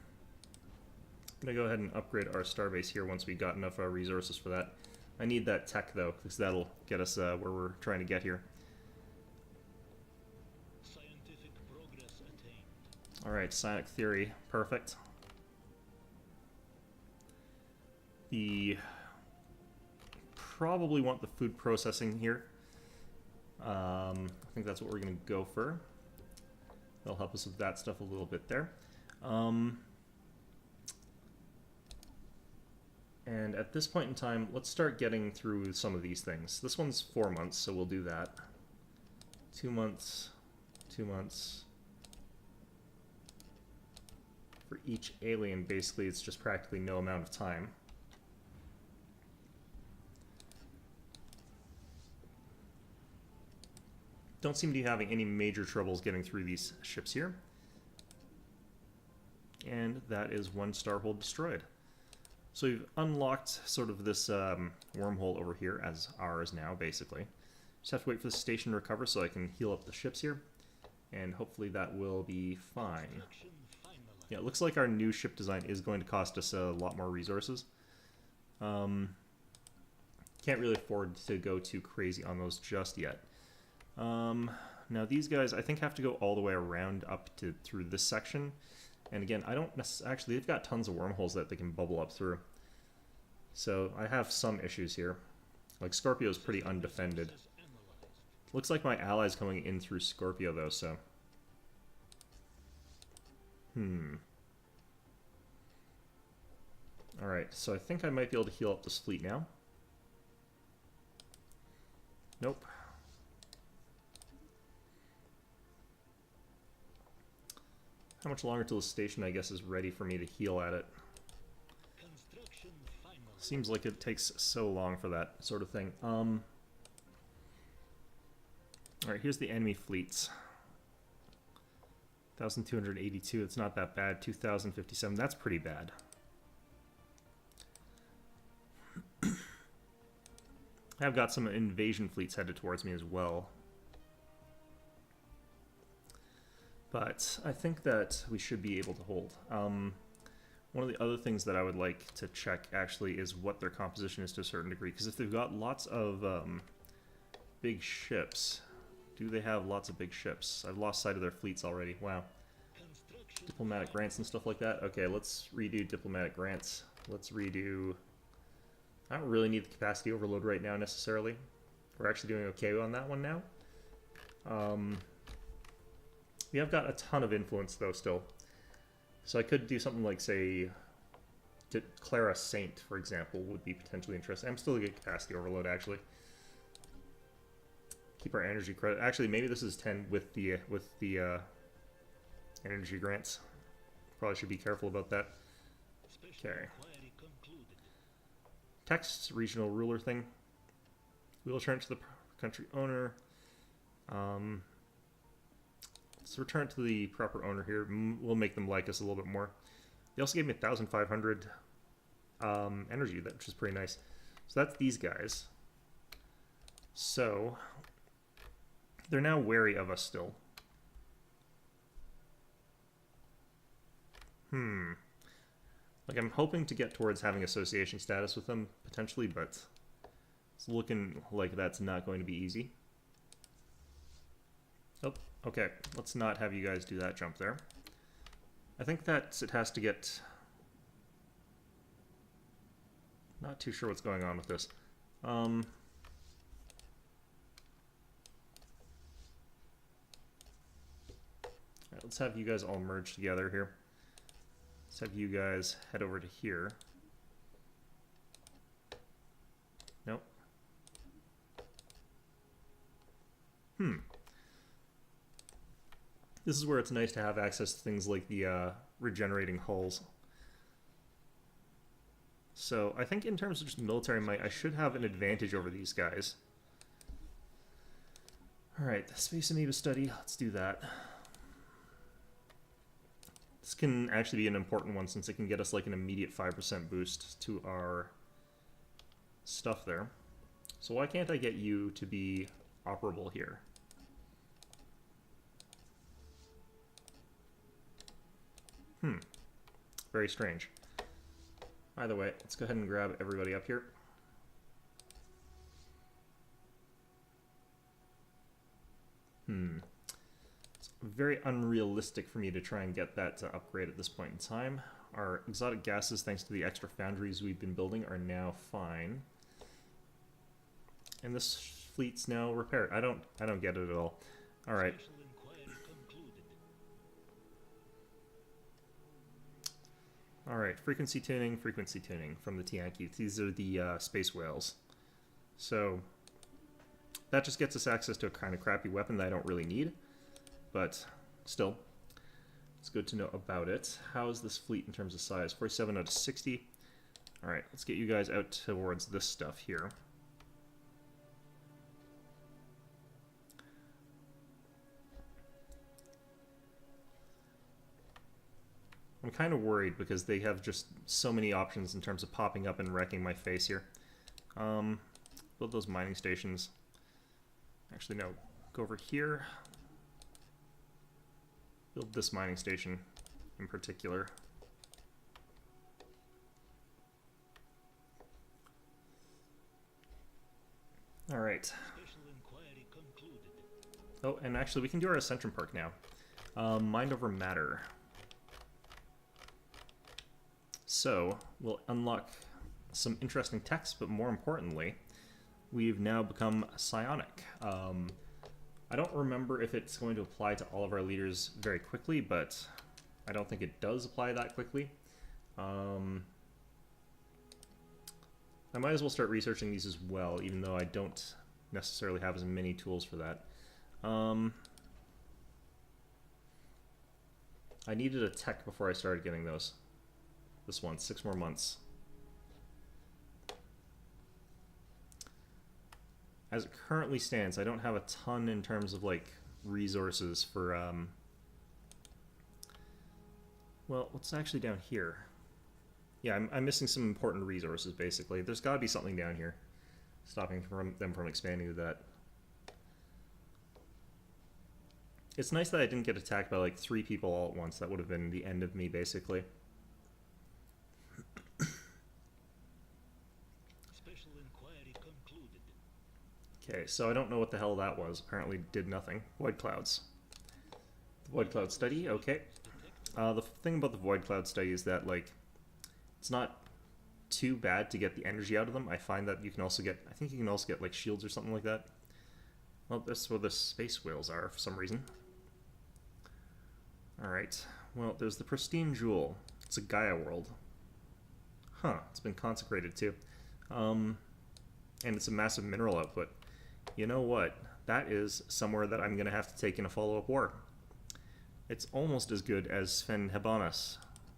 going to go ahead and upgrade our starbase here once we got enough resources for that. I need that tech, though, because that'll get us where we're trying to get here. Scientific progress attained. Alright, psionic theory. Perfect. Probably want the food processing here. I think that's what we're going to go for. That'll help us with that stuff a little bit there. And at this point in time, let's start getting through some of these things. This one's 4 months, so we'll do that. 2 months, 2 months. For each alien, basically, it's just practically no amount of time. Don't seem to be having any major troubles getting through these ships here. And that is 1 starhold destroyed. So we've unlocked sort of this wormhole over here as ours now, basically. Just have to wait for the station to recover so I can heal up the ships here. And hopefully that will be fine. Construction finalized. Yeah, it looks like our new ship design is going to cost us a lot more resources. Can't really afford to go too crazy on those just yet. Now these guys, I think, have to go all the way around up to through this section. And again, I don't necessarily... Actually, they've got tons of wormholes that they can bubble up through. So I have some issues here. Like, Scorpio's pretty undefended. Resources analyzed. Looks like my ally's coming in through Scorpio, though, so... Alright, so I think I might be able to heal up this fleet now. Nope. How much longer till the station, I guess, is ready for me to heal at it? Construction finalized. Seems like it takes so long for that sort of thing. Alright, here's the enemy fleets. 1,282, it's not that bad. 2,057, that's pretty bad. I've got some invasion fleets headed towards me as well. But I think that we should be able to hold. One of the other things that I would like to check, actually, is what their composition is to a certain degree. Because if they've got lots of big ships... Do they have lots of big ships? I've lost sight of their fleets already. Wow. Construction Diplomatic grants and stuff like that? Okay, let's redo diplomatic grants. Let's redo... I don't really need the capacity overload right now, necessarily. We're actually doing okay on that one now. We have got a ton of influence, though, still. So I could do something like, say, declare a saint, for example, would be potentially interesting. I'm still going to get capacity overload, actually. Keep our energy credit. Actually, maybe this is 10 with the energy grants. Probably should be careful about that. special Okay. inquiry concluded. Text regional ruler thing. We'll return to the country owner. Let's return to the proper owner here. We'll make them like us a little bit more. They also gave me 1,500 energy, which is pretty nice. So that's these guys. So they're now wary of us still. Like, I'm hoping to get towards having association status with them, potentially, but it's looking like that's not going to be easy. Oh, okay. Let's not have you guys do that jump there. I think that it has to get... Not too sure what's going on with this. Alright, let's have you guys all merge together here. Let's have you guys head over to here. Nope. This is where it's nice to have access to things like the regenerating hulls. So I think in terms of just military might, I should have an advantage over these guys. Alright, the Space Amoeba study, let's do that. This can actually be an important one since it can get us like an immediate 5% boost to our stuff there. So why can't I get you to be operable here? Very strange. Either way, let's go ahead and grab everybody up here. It's very unrealistic for me to try and get that to upgrade at this point in time. Our exotic gases, thanks to the extra foundries we've been building, are now fine. And this fleet's now repaired. I don't get it at all. Alright. Special inquiry concluded. Alright, frequency tuning from the Tianqi. These are the space whales. So, that just gets us access to a kind of crappy weapon that I don't really need. But, still, it's good to know about it. How is this fleet in terms of size? 47 out of 60. Alright, let's get you guys out towards this stuff here. I'm kind of worried because they have just so many options in terms of popping up and wrecking my face here. Build those mining stations. Actually, no. Go over here. Build this mining station in particular. Alright. Special inquiry concluded. Oh, and actually we can do our Ascension perk now. Mind over matter. So, we'll unlock some interesting text, but more importantly, we've now become psionic. I don't remember if it's going to apply to all of our leaders very quickly, but I don't think it does apply that quickly. I might as well start researching these as well, even though I don't necessarily have as many tools for that. I needed a tech before I started getting those. This one, 6 more months. As it currently stands, I don't have a ton in terms of like resources for well, what's actually down here? Yeah, I'm missing some important resources basically. There's got to be something down here stopping them from expanding to that. It's nice that I didn't get attacked by like 3 people all at once. That would have been the end of me basically. Special inquiry concluded. Okay, so I don't know what the hell that was. Apparently did nothing. Void clouds. The void cloud study, okay. The thing about the void cloud study is that like it's not too bad to get the energy out of them. I find that you can also get, I think you can also get like shields or something like that. Well, that's where the space whales are for some reason. Alright, well, there's the pristine jewel. It's a Gaia world. Huh, it's been consecrated too. And it's a massive mineral output. You know what? That is somewhere that I'm going to have to take in a follow-up war. It's almost as good as Sven Hebanis.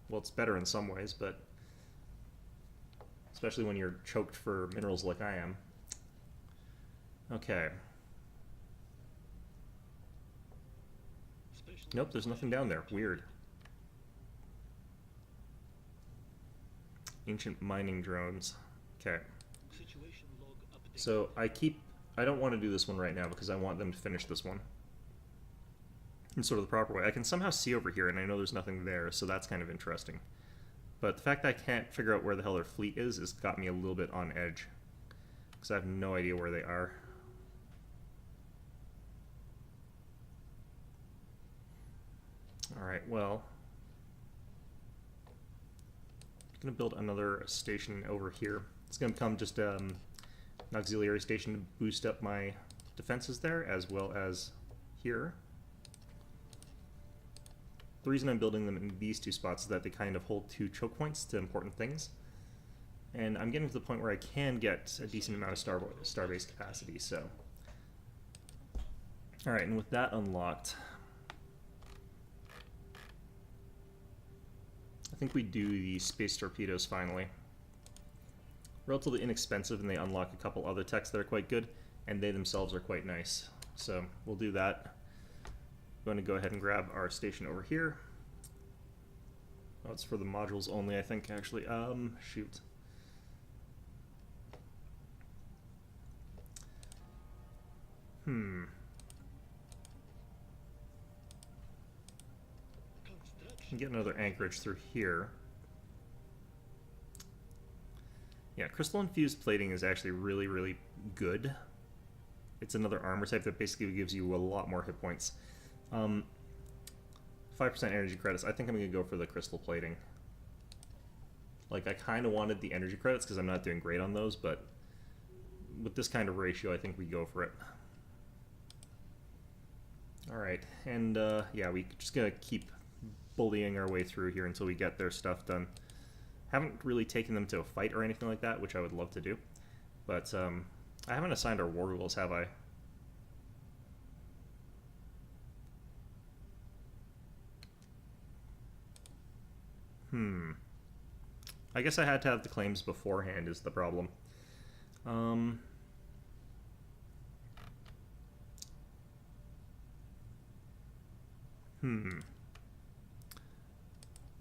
Well, it's better in some ways, but especially when you're choked for minerals like I am. Okay. Nope, there's nothing down there. Weird. Ancient mining drones. Okay. Situation log update. So I don't want to do this one right now because I want them to finish this one in sort of the proper way. I can somehow see over here and I know there's nothing there, so that's kind of interesting. But the fact that I can't figure out where the hell their fleet is has got me a little bit on edge. Because I have no idea where they are. Alright, well, I'm going to build another station over here. It's going to become just an auxiliary station to boost up my defenses there, as well as here. The reason I'm building them in these 2 spots is that they kind of hold 2 choke points to important things. And I'm getting to the point where I can get a decent amount of starbase capacity, so. Alright, and with that unlocked, I think we do the space torpedoes finally. Relatively inexpensive, and they unlock a couple other techs that are quite good, and they themselves are quite nice. So we'll do that. I'm going to go ahead and grab our station over here. Oh, it's for the modules only, I think, actually. Shoot. Get another anchorage through here. Yeah, crystal infused plating is actually really, really good. It's another armor type that basically gives you a lot more hit points. 5% energy credits. I think I'm going to go for the crystal plating. Like, I kind of wanted the energy credits because I'm not doing great on those, but with this kind of ratio, I think we go for it. Alright, and yeah, we're just going to keep bullying our way through here until we get their stuff done. Haven't really taken them to a fight or anything like that, which I would love to do. But I haven't assigned our war goals, have I? I guess I had to have the claims beforehand is the problem.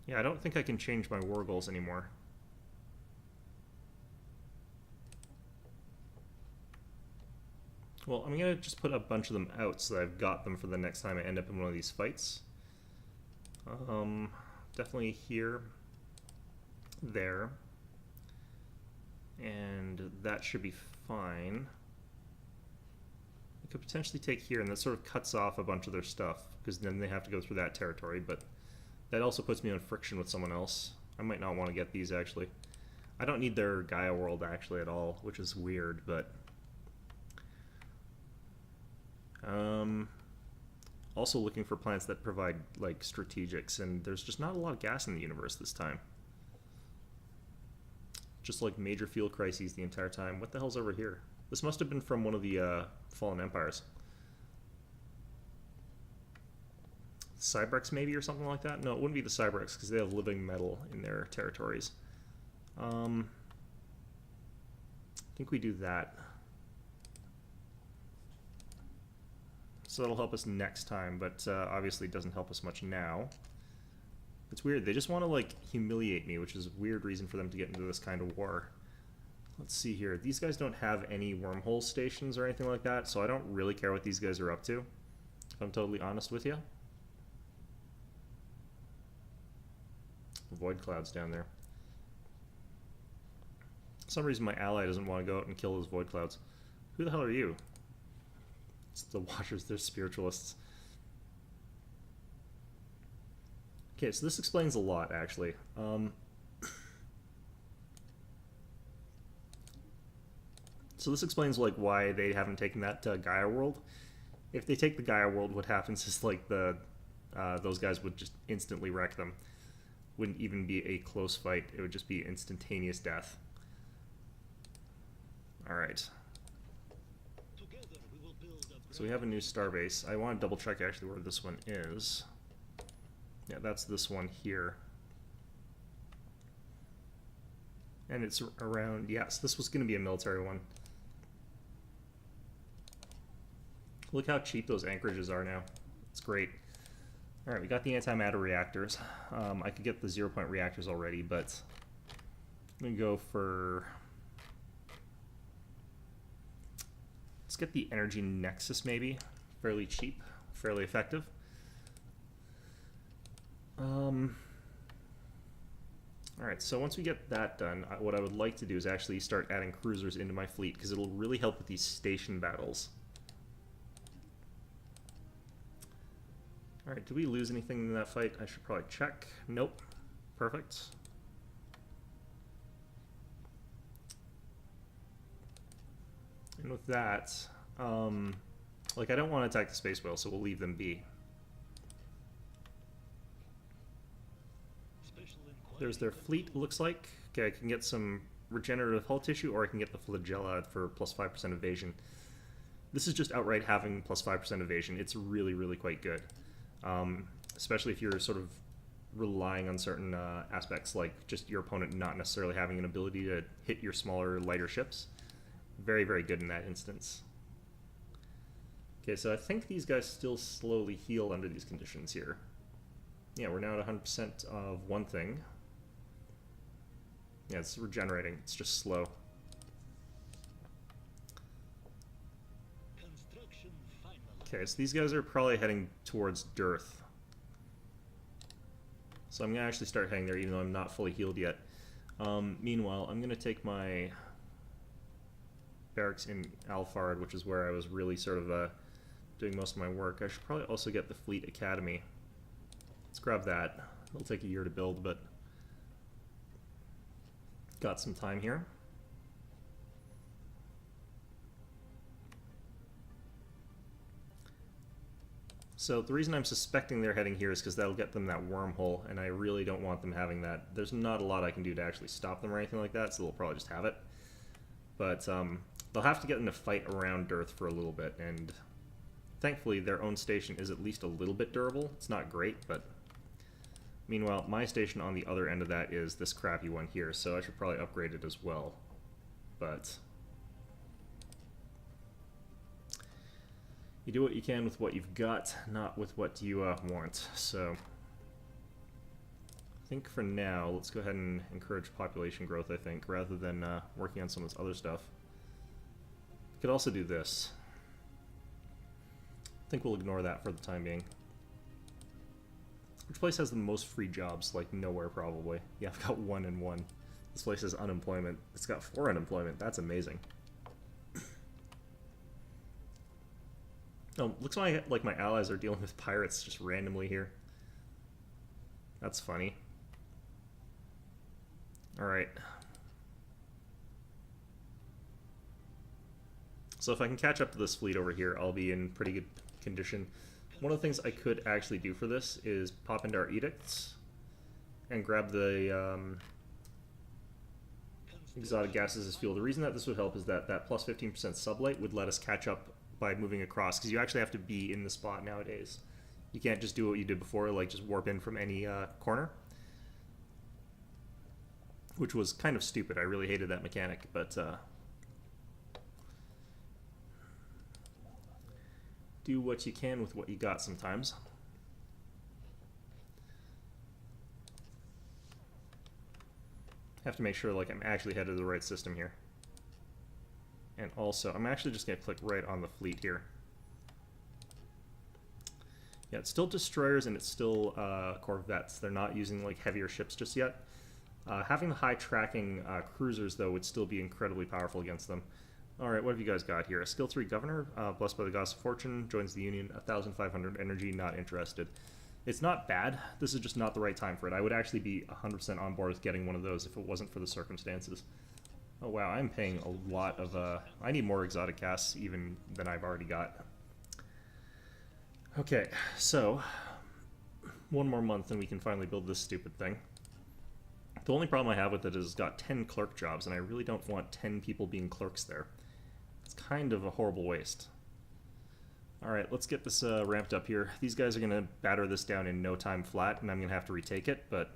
Yeah, I don't think I can change my war goals anymore. Well, I'm going to just put a bunch of them out so that I've got them for the next time I end up in one of these fights. Definitely here, there, and that should be fine. I could potentially take here, and that sort of cuts off a bunch of their stuff, because then they have to go through that territory, but that also puts me on friction with someone else. I might not want to get these, actually. I don't need their Gaia world, actually, at all, which is weird, but... also looking for planets that provide, like, strategics, and there's just not a lot of gas in the universe this time. Just, like, major field crises the entire time. What the hell's over here? This must have been from one of the Fallen Empires. Cybrex maybe or something like that? No, it wouldn't be the Cybrex because they have living metal in their territories. I think we do that. So that'll help us next time, but obviously it doesn't help us much now. It's weird. They just want to, like, humiliate me, which is a weird reason for them to get into this kind of war. Let's see here. These guys don't have any wormhole stations or anything like that, so I don't really care what these guys are up to, if I'm totally honest with you. Void clouds down there. For some reason my ally doesn't want to go out and kill those void clouds. Who the hell are you? It's the Watchers, they're spiritualists. Okay, so this explains a lot, actually. So this explains, like, why they haven't taken that Gaia world. If they take the Gaia world, what happens is, like, those guys would just instantly wreck them. Wouldn't even be a close fight. It would just be instantaneous death. Alright. So we have a new starbase. I want to double check actually where this one is. Yeah, that's this one here. And it's around... Yes, this was going to be a military one. Look how cheap those anchorages are now. It's great. Alright, we got the antimatter reactors. I could get the 0-point reactors already, but I'm going to go for... Let's get the energy nexus, maybe. Fairly cheap, fairly effective. Alright, so once we get that done, what I would like to do is actually start adding cruisers into my fleet, because it'll really help with these station battles. Alright, did we lose anything in that fight? I should probably check. Nope. Perfect. And with that, like, I don't want to attack the space whale, so we'll leave them be. There's their fleet, looks like. Okay, I can get some regenerative hull tissue, or I can get the flagella for plus 5% evasion. This is just outright having plus 5% evasion. It's really, really quite good. Especially if you're sort of relying on certain aspects, like just your opponent not necessarily having an ability to hit your smaller, lighter ships. Very, very good in that instance. Okay, so I think these guys still slowly heal under these conditions here. Yeah, we're now at 100% of one thing. Yeah, it's regenerating. It's just slow. Okay, so these guys are probably heading towards Dearth. So I'm going to actually start heading there, even though I'm not fully healed yet. Meanwhile, I'm going to take my barracks in Alphard, which is where I was really sort of doing most of my work. I should probably also get the Fleet Academy. Let's grab that. It'll take a year to build, but got some time here. So the reason I'm suspecting they're heading here is because that'll get them that wormhole, and I really don't want them having that. There's not a lot I can do to actually stop them or anything like that, so they'll probably just have it. But they'll have to get in a fight around Dearth for a little bit, and thankfully their own station is at least a little bit durable. It's not great, but meanwhile, my station on the other end of that is this crappy one here, so I should probably upgrade it as well. But you do what you can with what you've got, not with what you want. So I think for now, let's go ahead and encourage population growth, I think, rather than working on some of this other stuff. We could also do this. I think we'll ignore that for the time being. Which place has the most free jobs? Like, nowhere, probably. Yeah, I've got 1 and 1. This place has unemployment. It's got 4 unemployment. That's amazing. Oh, looks like my allies are dealing with pirates just randomly here. That's funny. Alright. So if I can catch up to this fleet over here, I'll be in pretty good condition. One of the things I could actually do for this is pop into our edicts and grab the exotic gases as fuel. The reason that this would help is that that plus 15% sublight would let us catch up by moving across, because you actually have to be in the spot nowadays You can't just do what you did before, like just warp in from any corner. Which was kind of stupid. I really hated that mechanic, but do what you can with what you got sometimes. Have to make sure like I'm actually headed to the right system here. And also, I'm actually just going to click right on the fleet here. Yeah, it's still destroyers and it's still corvettes. They're not using like heavier ships just yet. Having the high tracking cruisers, though, would still be incredibly powerful against them. Alright, what have you guys got here? A skill 3 governor, blessed by the gods of fortune, joins the union, 1,500 energy, not interested. It's not bad, this is just not the right time for it. I would actually be 100% on board with getting one of those if it wasn't for the circumstances. Oh wow, I'm paying a lot of, I need more exotic casts even than I've already got. Okay, so, one more month and we can finally build this stupid thing. The only problem I have with it is it's got 10 clerk jobs, and I really don't want 10 people being clerks there. It's kind of a horrible waste. Alright, let's get this ramped up here. These guys are going to batter this down in no time flat, and I'm going to have to retake it, but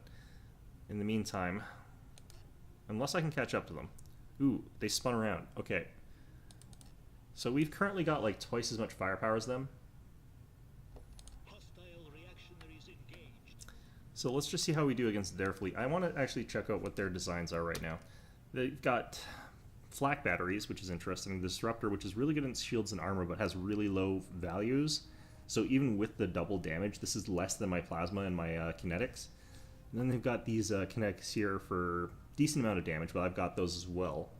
in the meantime, unless I can catch up to them. Ooh, they spun around. Okay. So we've currently got like twice as much firepower as them. So let's just see how we do against their fleet. I want to actually check out what their designs are right now. They've got flak batteries, which is interesting. The disruptor, which is really good in shields and armor, but has really low values. So even with the double damage, this is less than my plasma and my kinetics. And then they've got these kinetics here for decent amount of damage, but I've got those as well.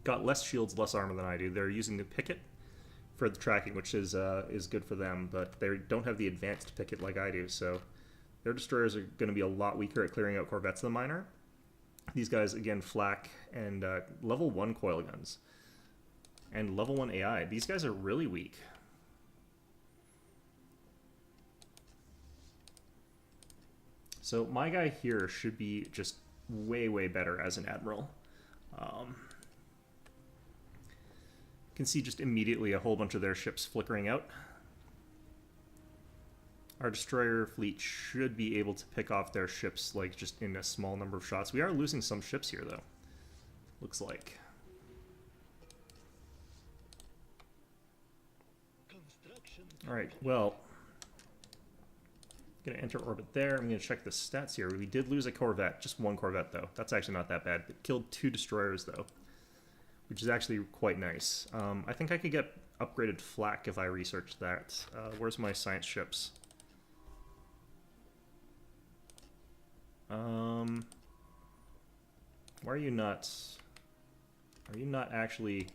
Got less shields, less armor than I do. They're using the picket for the tracking, which is good for them, but they don't have the advanced picket like I do, so their destroyers are going to be a lot weaker at clearing out corvettes than mine are. These guys, again, flak and level 1 coil guns and level 1 AI. These guys are really weak. So my guy here should be just way, way better as an admiral. Can see just immediately a whole bunch of their ships flickering out. Our destroyer fleet should be able to pick off their ships like just in a small number of shots. We are losing some ships here though, looks like. Alright, well, I'm going to enter orbit there. I'm going to check the stats here. We did lose a corvette, just one corvette though. That's actually not that bad. It killed 2 destroyers though, which is actually quite nice. I think I could get upgraded flak if I researched that. Where's my science ships? Why are you not... Are you not actually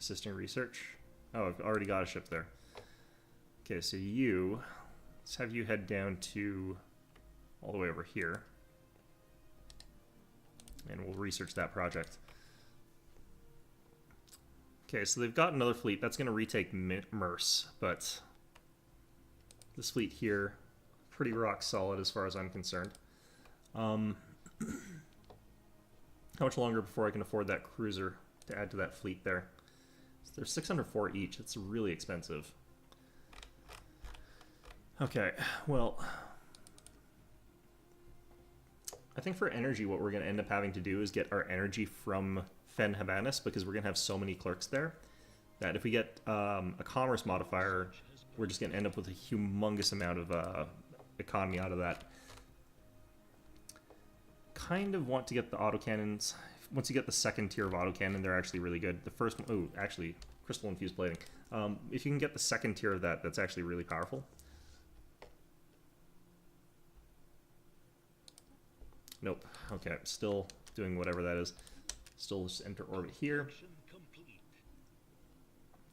assisting research? Oh, I've already got a ship there. Okay, so you... Let's have you head down to all the way over here. And we'll research that project. Okay, so they've got another fleet. That's going to retake Merce, but this fleet here, pretty rock solid as far as I'm concerned. How much longer before I can afford that cruiser to add to that fleet there? So they're 604 each. It's really expensive. Okay, well, I think for energy what we're going to end up having to do is get our energy from Fen Habanus, because we're going to have so many clerks there that if we get a commerce modifier, we're just going to end up with a humongous amount of economy out of that. Kind of want to get the autocannons. Once you get the second tier of autocannon, they're actually really good. The first one, oh, actually, crystal infused plating. If you can get the second tier of that, that's actually really powerful. Nope. Okay, still doing whatever that is. Still just enter orbit here.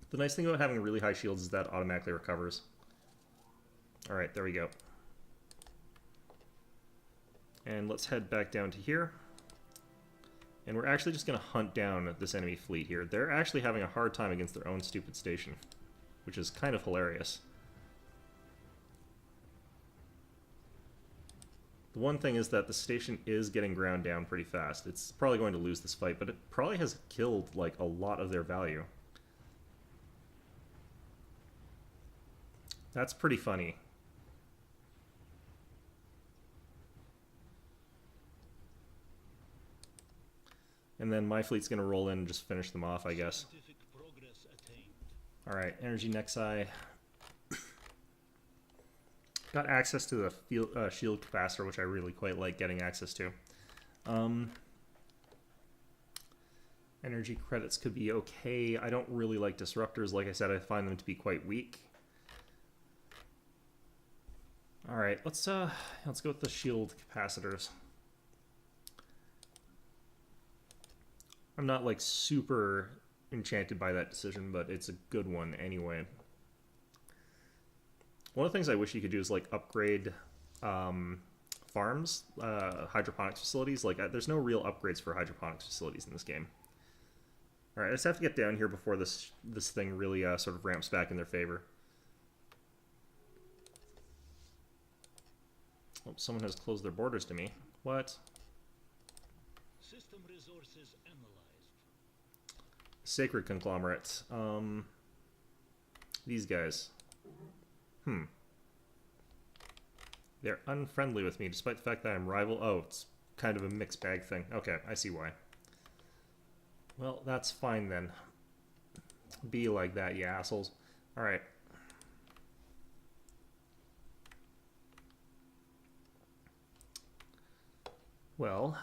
The nice thing about having really high shields is that automatically recovers. Alright, there we go. And let's head back down to here. And we're actually just going to hunt down this enemy fleet here. They're actually having a hard time against their own stupid station, which is kind of hilarious. The one thing is that the station is getting ground down pretty fast. It's probably going to lose this fight, but it probably has killed like a lot of their value. That's pretty funny. And then my fleet's going to roll in and just finish them off, I guess. Scientific progress attained. Alright, Energy Nexi. Got access to the shield capacitor, which I really quite like getting access to. Energy credits could be okay. I don't really like disruptors. Like I said, I find them to be quite weak. Alright, let's go with the shield capacitors. I'm not like super enchanted by that decision, but it's a good one anyway. One of the things I wish you could do is like upgrade farms, hydroponics facilities. Like there's no real upgrades for hydroponics facilities in this game. All right, I just have to get down here before this thing really sort of ramps back in their favor. Oh, someone has closed their borders to me. What? System resources analyzed. Sacred conglomerates. These guys. They're unfriendly with me, despite the fact that I'm rival. Oh, it's kind of a mixed bag thing. Okay, I see why. Well, that's fine then. Be like that, you assholes. Alright. Well,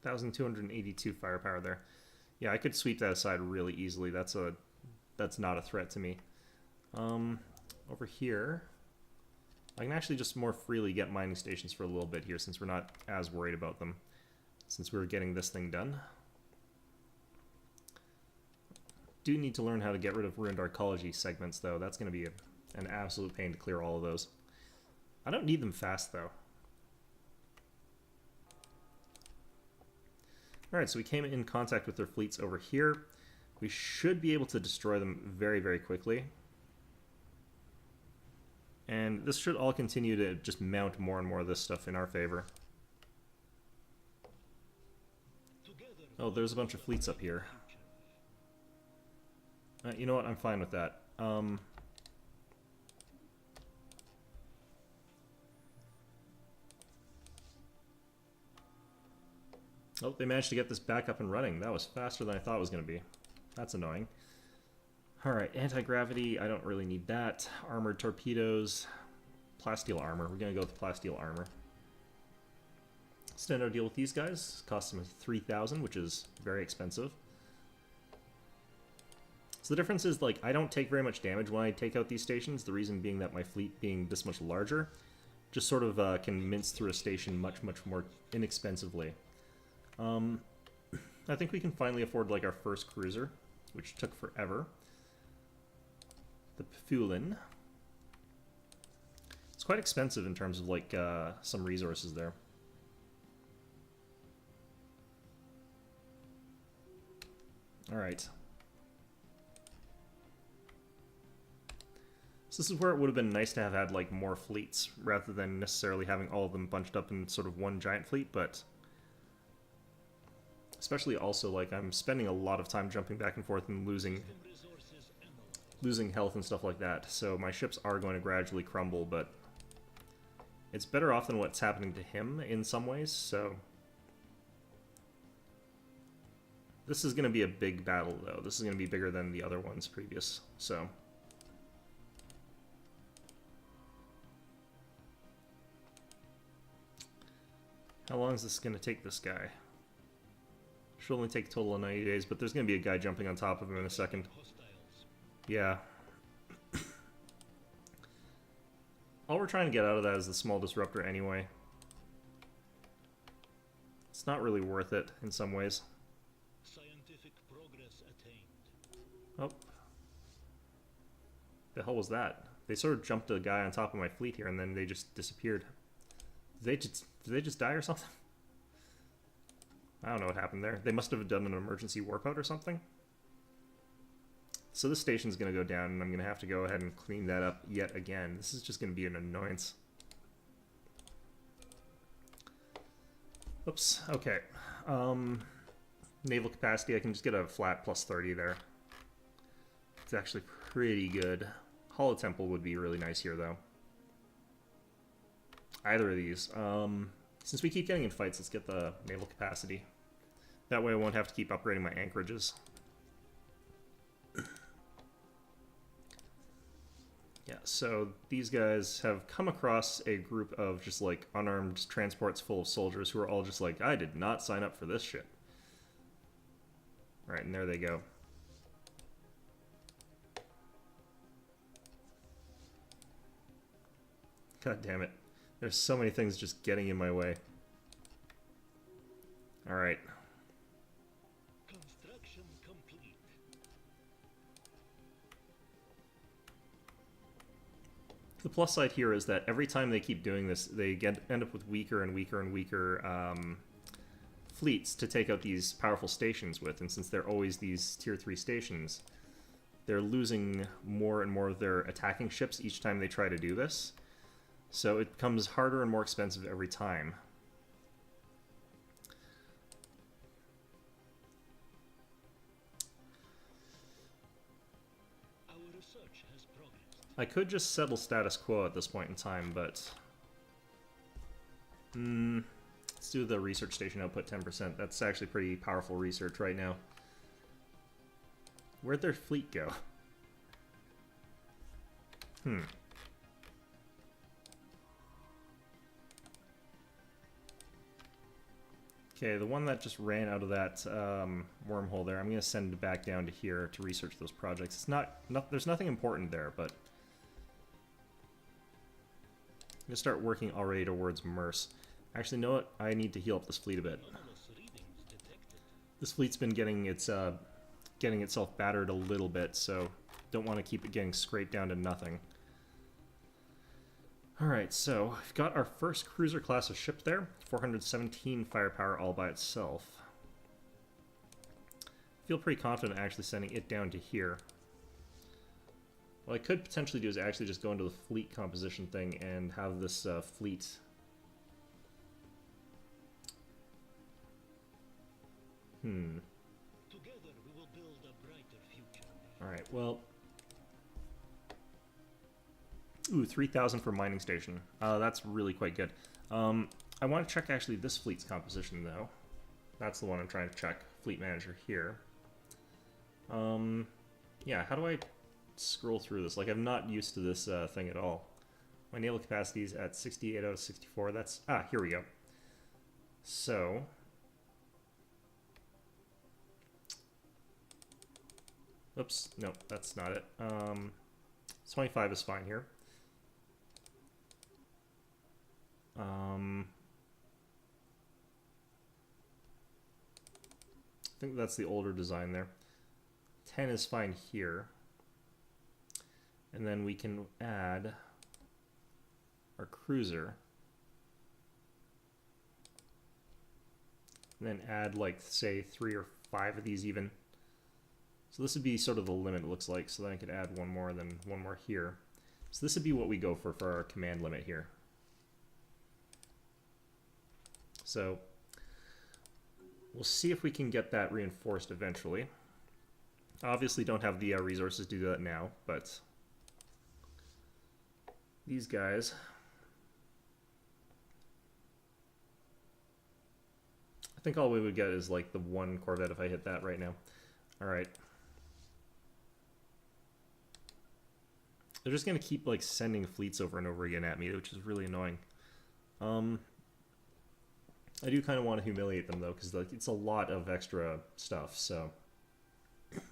1,282 firepower there. Yeah, I could sweep that aside really easily. That's not a threat to me. Over here, I can actually just more freely get mining stations for a little bit here, since we're not as worried about them, since we're getting this thing done. Do need to learn how to get rid of ruined arcology segments, though. That's going to be an absolute pain to clear all of those. I don't need them fast, though. Alright, so we came in contact with their fleets over here. We should be able to destroy them very, very quickly. And this should all continue to just mount more and more of this stuff in our favor. Oh, there's a bunch of fleets up here. You know what? I'm fine with that. Oh, they managed to get this back up and running. That was faster than I thought it was going to be. That's annoying. Alright, anti-gravity. I don't really need that. Armored torpedoes. Plasteel armor. We're going to go with plasteel armor. Standard deal with these guys. Costs them 3,000, which is very expensive. So the difference is, like, I don't take very much damage when I take out these stations. The reason being that my fleet being this much larger just sort of can mince through a station much, much more inexpensively. I think we can finally afford, like, our first cruiser, which took forever. The Pfulin. It's quite expensive in terms of, like, some resources there. Alright. So this is where it would have been nice to have had, like, more fleets, rather than necessarily having all of them bunched up in sort of one giant fleet, but... Especially also, like, I'm spending a lot of time jumping back and forth and losing health and stuff like that. So my ships are going to gradually crumble, but it's better off than what's happening to him in some ways, so... This is going to be a big battle, though. This is going to be bigger than the other ones previous, so... How long is this going to take this guy? Should only take a total of 90 days, but there's going to be a guy jumping on top of him in a second. Yeah. All we're trying to get out of that is the small disruptor anyway. It's not really worth it in some ways. Scientific progress attained. Oh. The hell was that? They sort of jumped a guy on top of my fleet here and then they just disappeared. Did they just die or something? I don't know what happened there. They must have done an emergency warp out or something. So this station's going to go down, and I'm going to have to go ahead and clean that up yet again. This is just going to be an annoyance. Oops, okay. Naval capacity, I can just get a flat plus 30 there. It's actually pretty good. Holo Temple would be really nice here, though. Either of these. Since we keep getting in fights, let's get the naval capacity. That way I won't have to keep upgrading my anchorages. Yeah, so these guys have come across a group of just like unarmed transports full of soldiers who are all just like, I did not sign up for this shit. Alright, and there they go. God damn it. There's so many things just getting in my way. Alright. Construction complete. The plus side here is that every time they keep doing this, they end up with weaker and weaker and weaker fleets to take out these powerful stations with. And since they're always these tier 3 stations, they're losing more and more of their attacking ships each time they try to do this. So it becomes harder and more expensive every time. Our research has progressed. I could just settle status quo at this point in time, but... let's do the research station output 10%. That's actually pretty powerful research right now. Where'd their fleet go? Okay, the one that just ran out of that wormhole there, I'm going to send it back down to here to research those projects. It's there's nothing important there, but I'm going to start working already towards Merce. Actually, you know what? I need to heal up this fleet a bit. Anomalous readings detected. This fleet's been getting itself battered a little bit, so don't want to keep it getting scraped down to nothing. Alright, so we've got our first cruiser class of ship there. 417 firepower all by itself. Feel pretty confident actually sending it down to here. What I could potentially do is actually just go into the fleet composition thing and have this fleet... Together we will build a brighter future. Alright, well... Ooh, 3,000 for mining station. That's really quite good. I want to check actually this fleet's composition, though. That's the one I'm trying to check. Fleet manager here. Yeah, how do I scroll through this? Like, I'm not used to this thing at all. My naval capacity is at 68 out of 64. That's... Ah, here we go. So... Oops, no, that's not it. 25 is fine here. I think that's the older design there. 10 is fine here. And then we can add our cruiser. And then add, like, say, 3 or 5 of these even. So this would be sort of the limit, it looks like. So then I could add one more, then one more here. So this would be what we go for our command limit here. So we'll see if we can get that reinforced eventually. Obviously don't have the resources to do that now, but these guys... I think all we would get is like the one Corvette if I hit that right now. Alright. They're just going to keep like sending fleets over and over again at me, which is really annoying. I do kind of want to humiliate them though, because like, it's a lot of extra stuff, so... I'm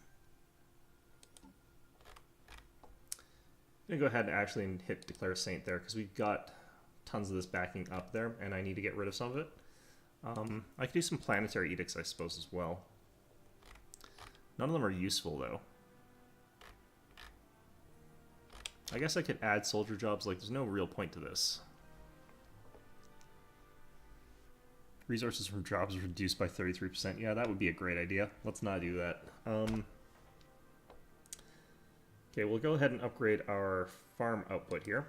going to go ahead and actually hit Declare Saint there, because we've got tons of this backing up there, and I need to get rid of some of it. I could do some planetary edicts, I suppose, as well. None of them are useful, though. I guess I could add soldier jobs, like, there's no real point to this. Resources from jobs reduced by 33%. Yeah, that would be a great idea. Let's not do that. Okay, we'll go ahead and upgrade our farm output here.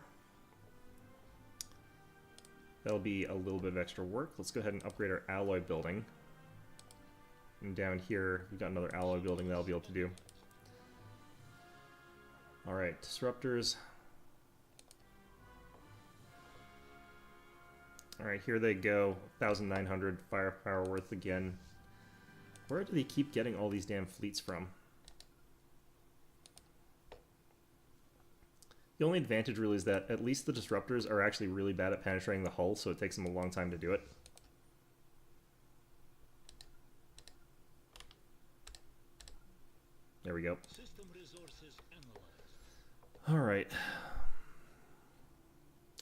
That'll be a little bit of extra work. Let's go ahead and upgrade our alloy building. And down here, we've got another alloy building that'll be able to do. Alright, disruptors. Alright, here they go. 1,900 firepower worth again. Where do they keep getting all these damn fleets from? The only advantage really is that at least the disruptors are actually really bad at penetrating the hull, so it takes them a long time to do it. There we go. System resources analyzed. Alright.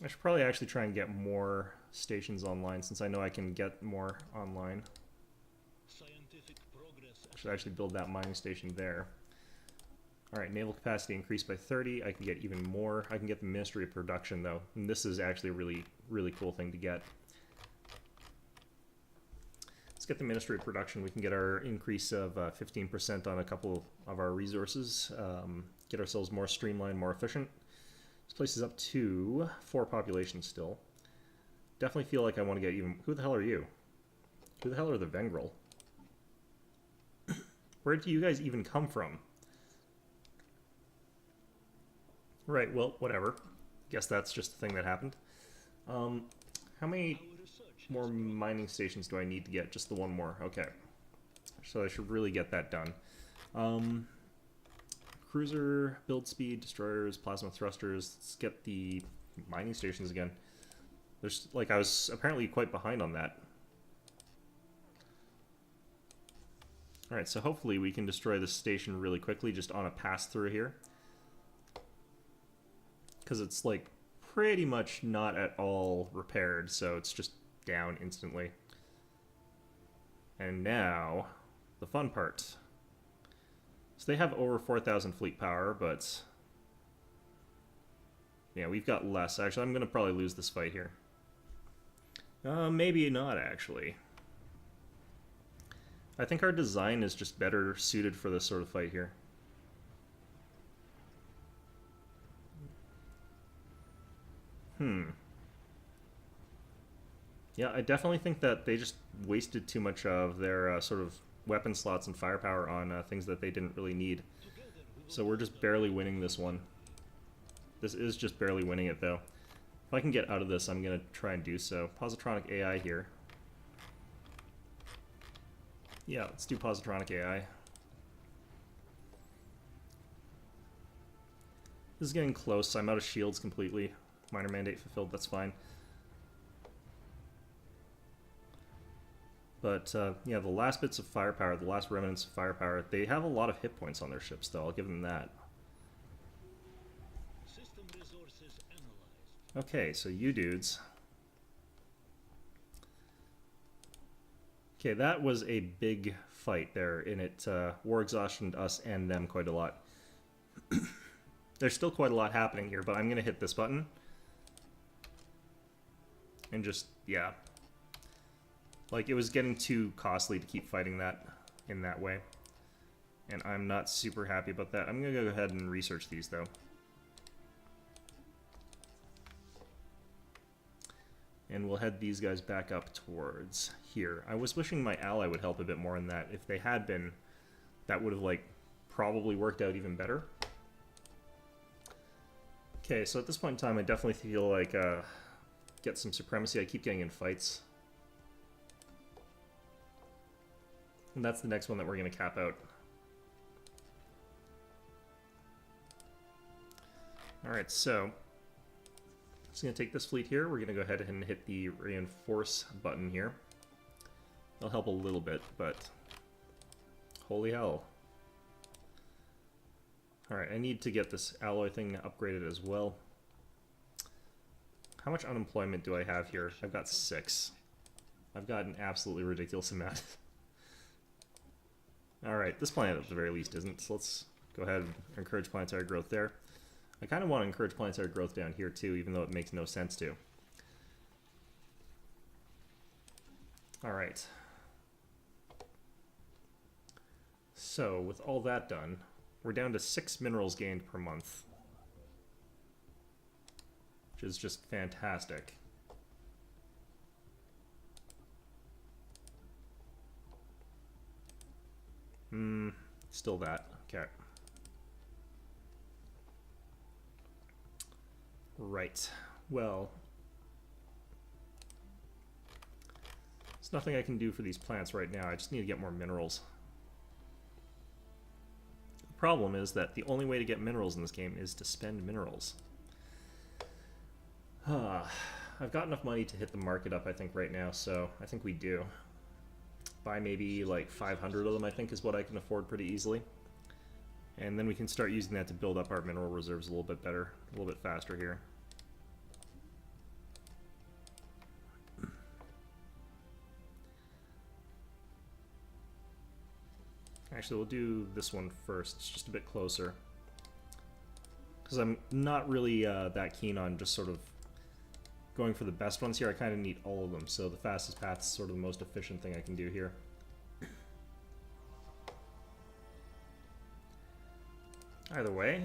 I should probably actually try and get more stations online, since I know I can get more online. Scientific progress. I should actually build that mining station there. Alright, naval capacity increased by 30. I can get even more. I can get the Ministry of Production, though. And this is actually a really, really cool thing to get. Let's get the Ministry of Production. We can get our increase of 15% on a couple of our resources. Get ourselves more streamlined, more efficient. This place is up to 4 population still. Definitely feel like I want to get even... Who the hell are you? Who the hell are the Vengrel? Where do you guys even come from? Right, well, whatever. Guess that's just the thing that happened. How many more mining stations do I need to get? Just the one more. Okay. So I should really get that done. Cruiser, build speed, destroyers, plasma thrusters. Let's get the mining stations again. There's, like, I was apparently quite behind on that. Alright, so hopefully we can destroy this station really quickly, just on a pass-through here. Because it's, like, pretty much not at all repaired, so it's just down instantly. And now, the fun part. So they have over 4,000 fleet power, but... yeah, we've got less. Actually, I'm going to probably lose this fight here. Maybe not, actually. I think our design is just better suited for this sort of fight here. Yeah, I definitely think that they just wasted too much of their sort of weapon slots and firepower on things that they didn't really need. So we're just barely winning this one. This is just barely winning it, though. If I can get out of this, I'm going to try and do so. Positronic AI here. Yeah, let's do Positronic AI. This is getting close. I'm out of shields completely. Minor mandate fulfilled, that's fine. But, yeah, the last bits of firepower, the last remnants of firepower, they have a lot of hit points on their ships, though. I'll give them that. System resources analyzed. Okay, so you dudes. Okay, that was a big fight there, and it war exhaustioned us and them quite a lot. There's still quite a lot happening here, but I'm going to hit this button. And just, yeah. Like, it was getting too costly to keep fighting that in that way. And I'm not super happy about that. I'm going to go ahead and research these, though. And we'll head these guys back up towards here. I was wishing my ally would help a bit more in that. If they had been, that would have, like, probably worked out even better. Okay, so at this point in time, I definitely feel like, get some supremacy. I keep getting in fights. And that's the next one that we're going to cap out. Alright, so just going to take this fleet here. We're going to go ahead and hit the reinforce button here. It'll help a little bit, but holy hell. Alright, I need to get this alloy thing upgraded as well. How much unemployment do I have here? I've got 6. I've got an absolutely ridiculous amount. Alright, this planet at the very least isn't, so let's go ahead and encourage planetary growth there. I kind of want to encourage planetary growth down here too, even though it makes no sense to. Alright. So, with all that done, we're down to 6 minerals gained per month. Which is just fantastic. Still that. Okay. Right. Well, there's nothing I can do for these plants right now. I just need to get more minerals. The problem is that the only way to get minerals in this game is to spend minerals. I've got enough money to hit the market up, I think, right now, so I think we do. Buy maybe like 500 of them, I think, is what I can afford pretty easily. And then we can start using that to build up our mineral reserves a little bit better, a little bit faster here. Actually, we'll do this one first. It's just a bit closer. Because I'm not really that keen on just sort of going for the best ones here. I kind of need all of them, so the fastest path is sort of the most efficient thing I can do here. Either way.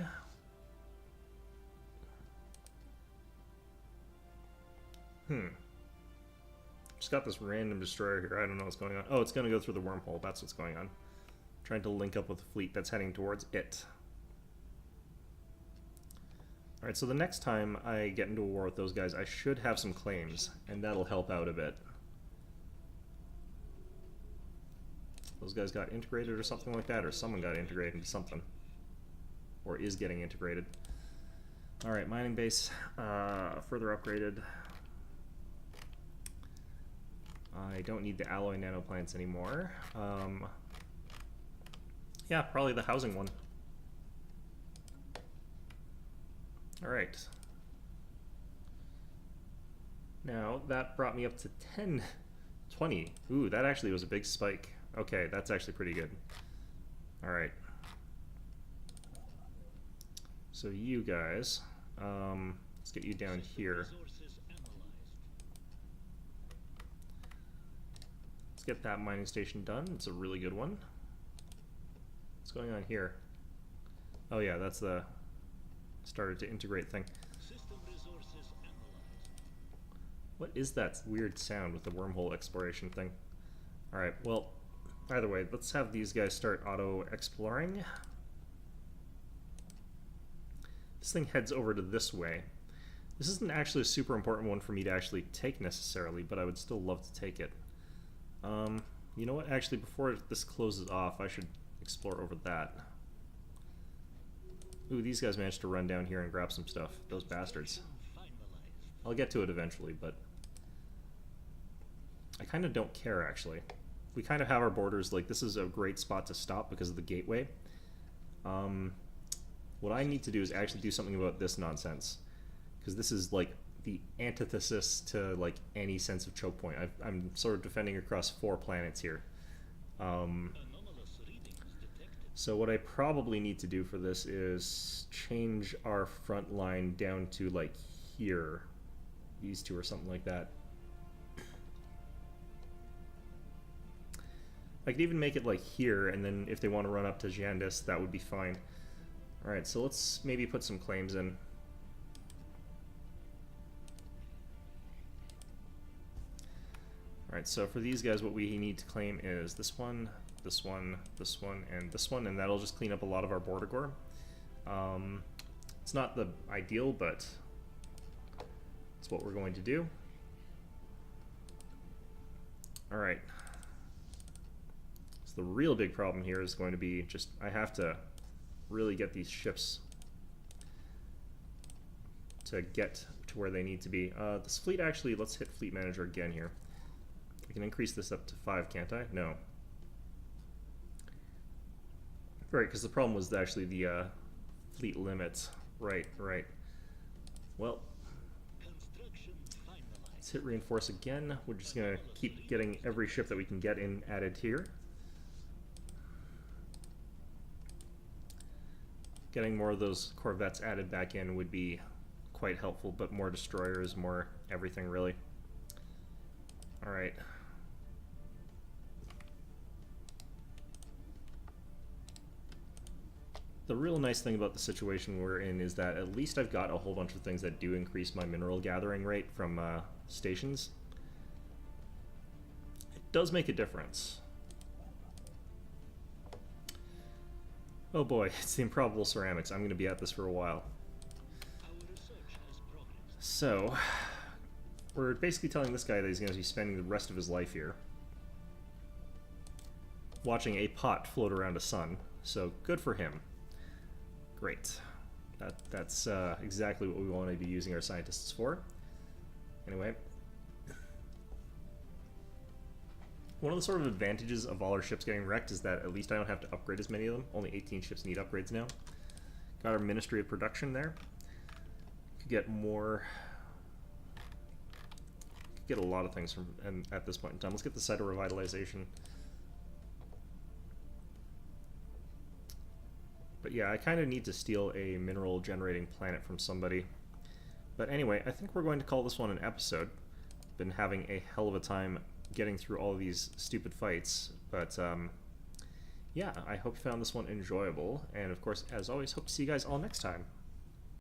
Just got this random destroyer here. I don't know what's going on. Oh, it's going to go through the wormhole. That's what's going on. Trying to link up with the fleet that's heading towards it. Alright, so the next time I get into a war with those guys, I should have some claims, and that'll help out a bit. Those guys got integrated or something like that, or someone got integrated into something. Or is getting integrated. Alright, mining base, further upgraded. I don't need the alloy nanoplants anymore. Yeah, probably the housing one. Alright. Now, that brought me up to 10, 20. Ooh, that actually was a big spike. Okay, that's actually pretty good. Alright. So you guys, let's get you down here. Let's get that mining station done. It's a really good one. What's going on here? Oh yeah, that's the started to integrate thing. What is that weird sound with the wormhole exploration thing? Alright, well, either way, let's have these guys start auto-exploring. This thing heads over to this way. This isn't actually a super important one for me to actually take necessarily, but I would still love to take it. You know what? Actually, before this closes off, I should explore over that. Ooh, these guys managed to run down here and grab some stuff. Those bastards. I'll get to it eventually, but I kind of don't care, actually. We kind of have our borders, like, this is a great spot to stop because of the gateway. What I need to do is actually do something about this nonsense. Because this is, like, the antithesis to, like, any sense of choke point. I'm sort of defending across 4 planets here. So what I probably need to do for this is change our front line down to, like, here. These two or something like that. I could even make it, like, here, and then if they want to run up to Jandis, that would be fine. Alright, so let's maybe put some claims in. Alright, so for these guys, what we need to claim is this one, this one, this one, and this one, and that'll just clean up a lot of our border gore. It's not the ideal, but it's what we're going to do. Alright. So the real big problem here is going to be just, I have to really get these ships to get to where they need to be. This fleet actually, let's hit fleet manager again here. I can increase this up to 5, can't I? No. Right, because the problem was actually the fleet limit. Right, right. Well, let's hit reinforce again. We're just going to keep getting every ship that we can get in added here. Getting more of those corvettes added back in would be quite helpful, but more destroyers, more everything really. Alright. The real nice thing about the situation we're in is that at least I've got a whole bunch of things that do increase my mineral gathering rate from stations. It does make a difference. Oh boy, it's the improbable ceramics. I'm going to be at this for a while. So, we're basically telling this guy that he's going to be spending the rest of his life here, watching a pot float around a sun. So, good for him. Great. That's exactly what we want to be using our scientists for. Anyway. One of the sort of advantages of all our ships getting wrecked is that at least I don't have to upgrade as many of them. Only 18 ships need upgrades now. Got our Ministry of Production there. Could get more... Could get a lot of things from at this point in time. Let's get the site of revitalization. But yeah, I kind of need to steal a mineral generating planet from somebody. But anyway, I think we're going to call this one an episode. Been having a hell of a time getting through all of these stupid fights, but yeah, I hope you found this one enjoyable, and of course, as always, hope to see you guys all next time.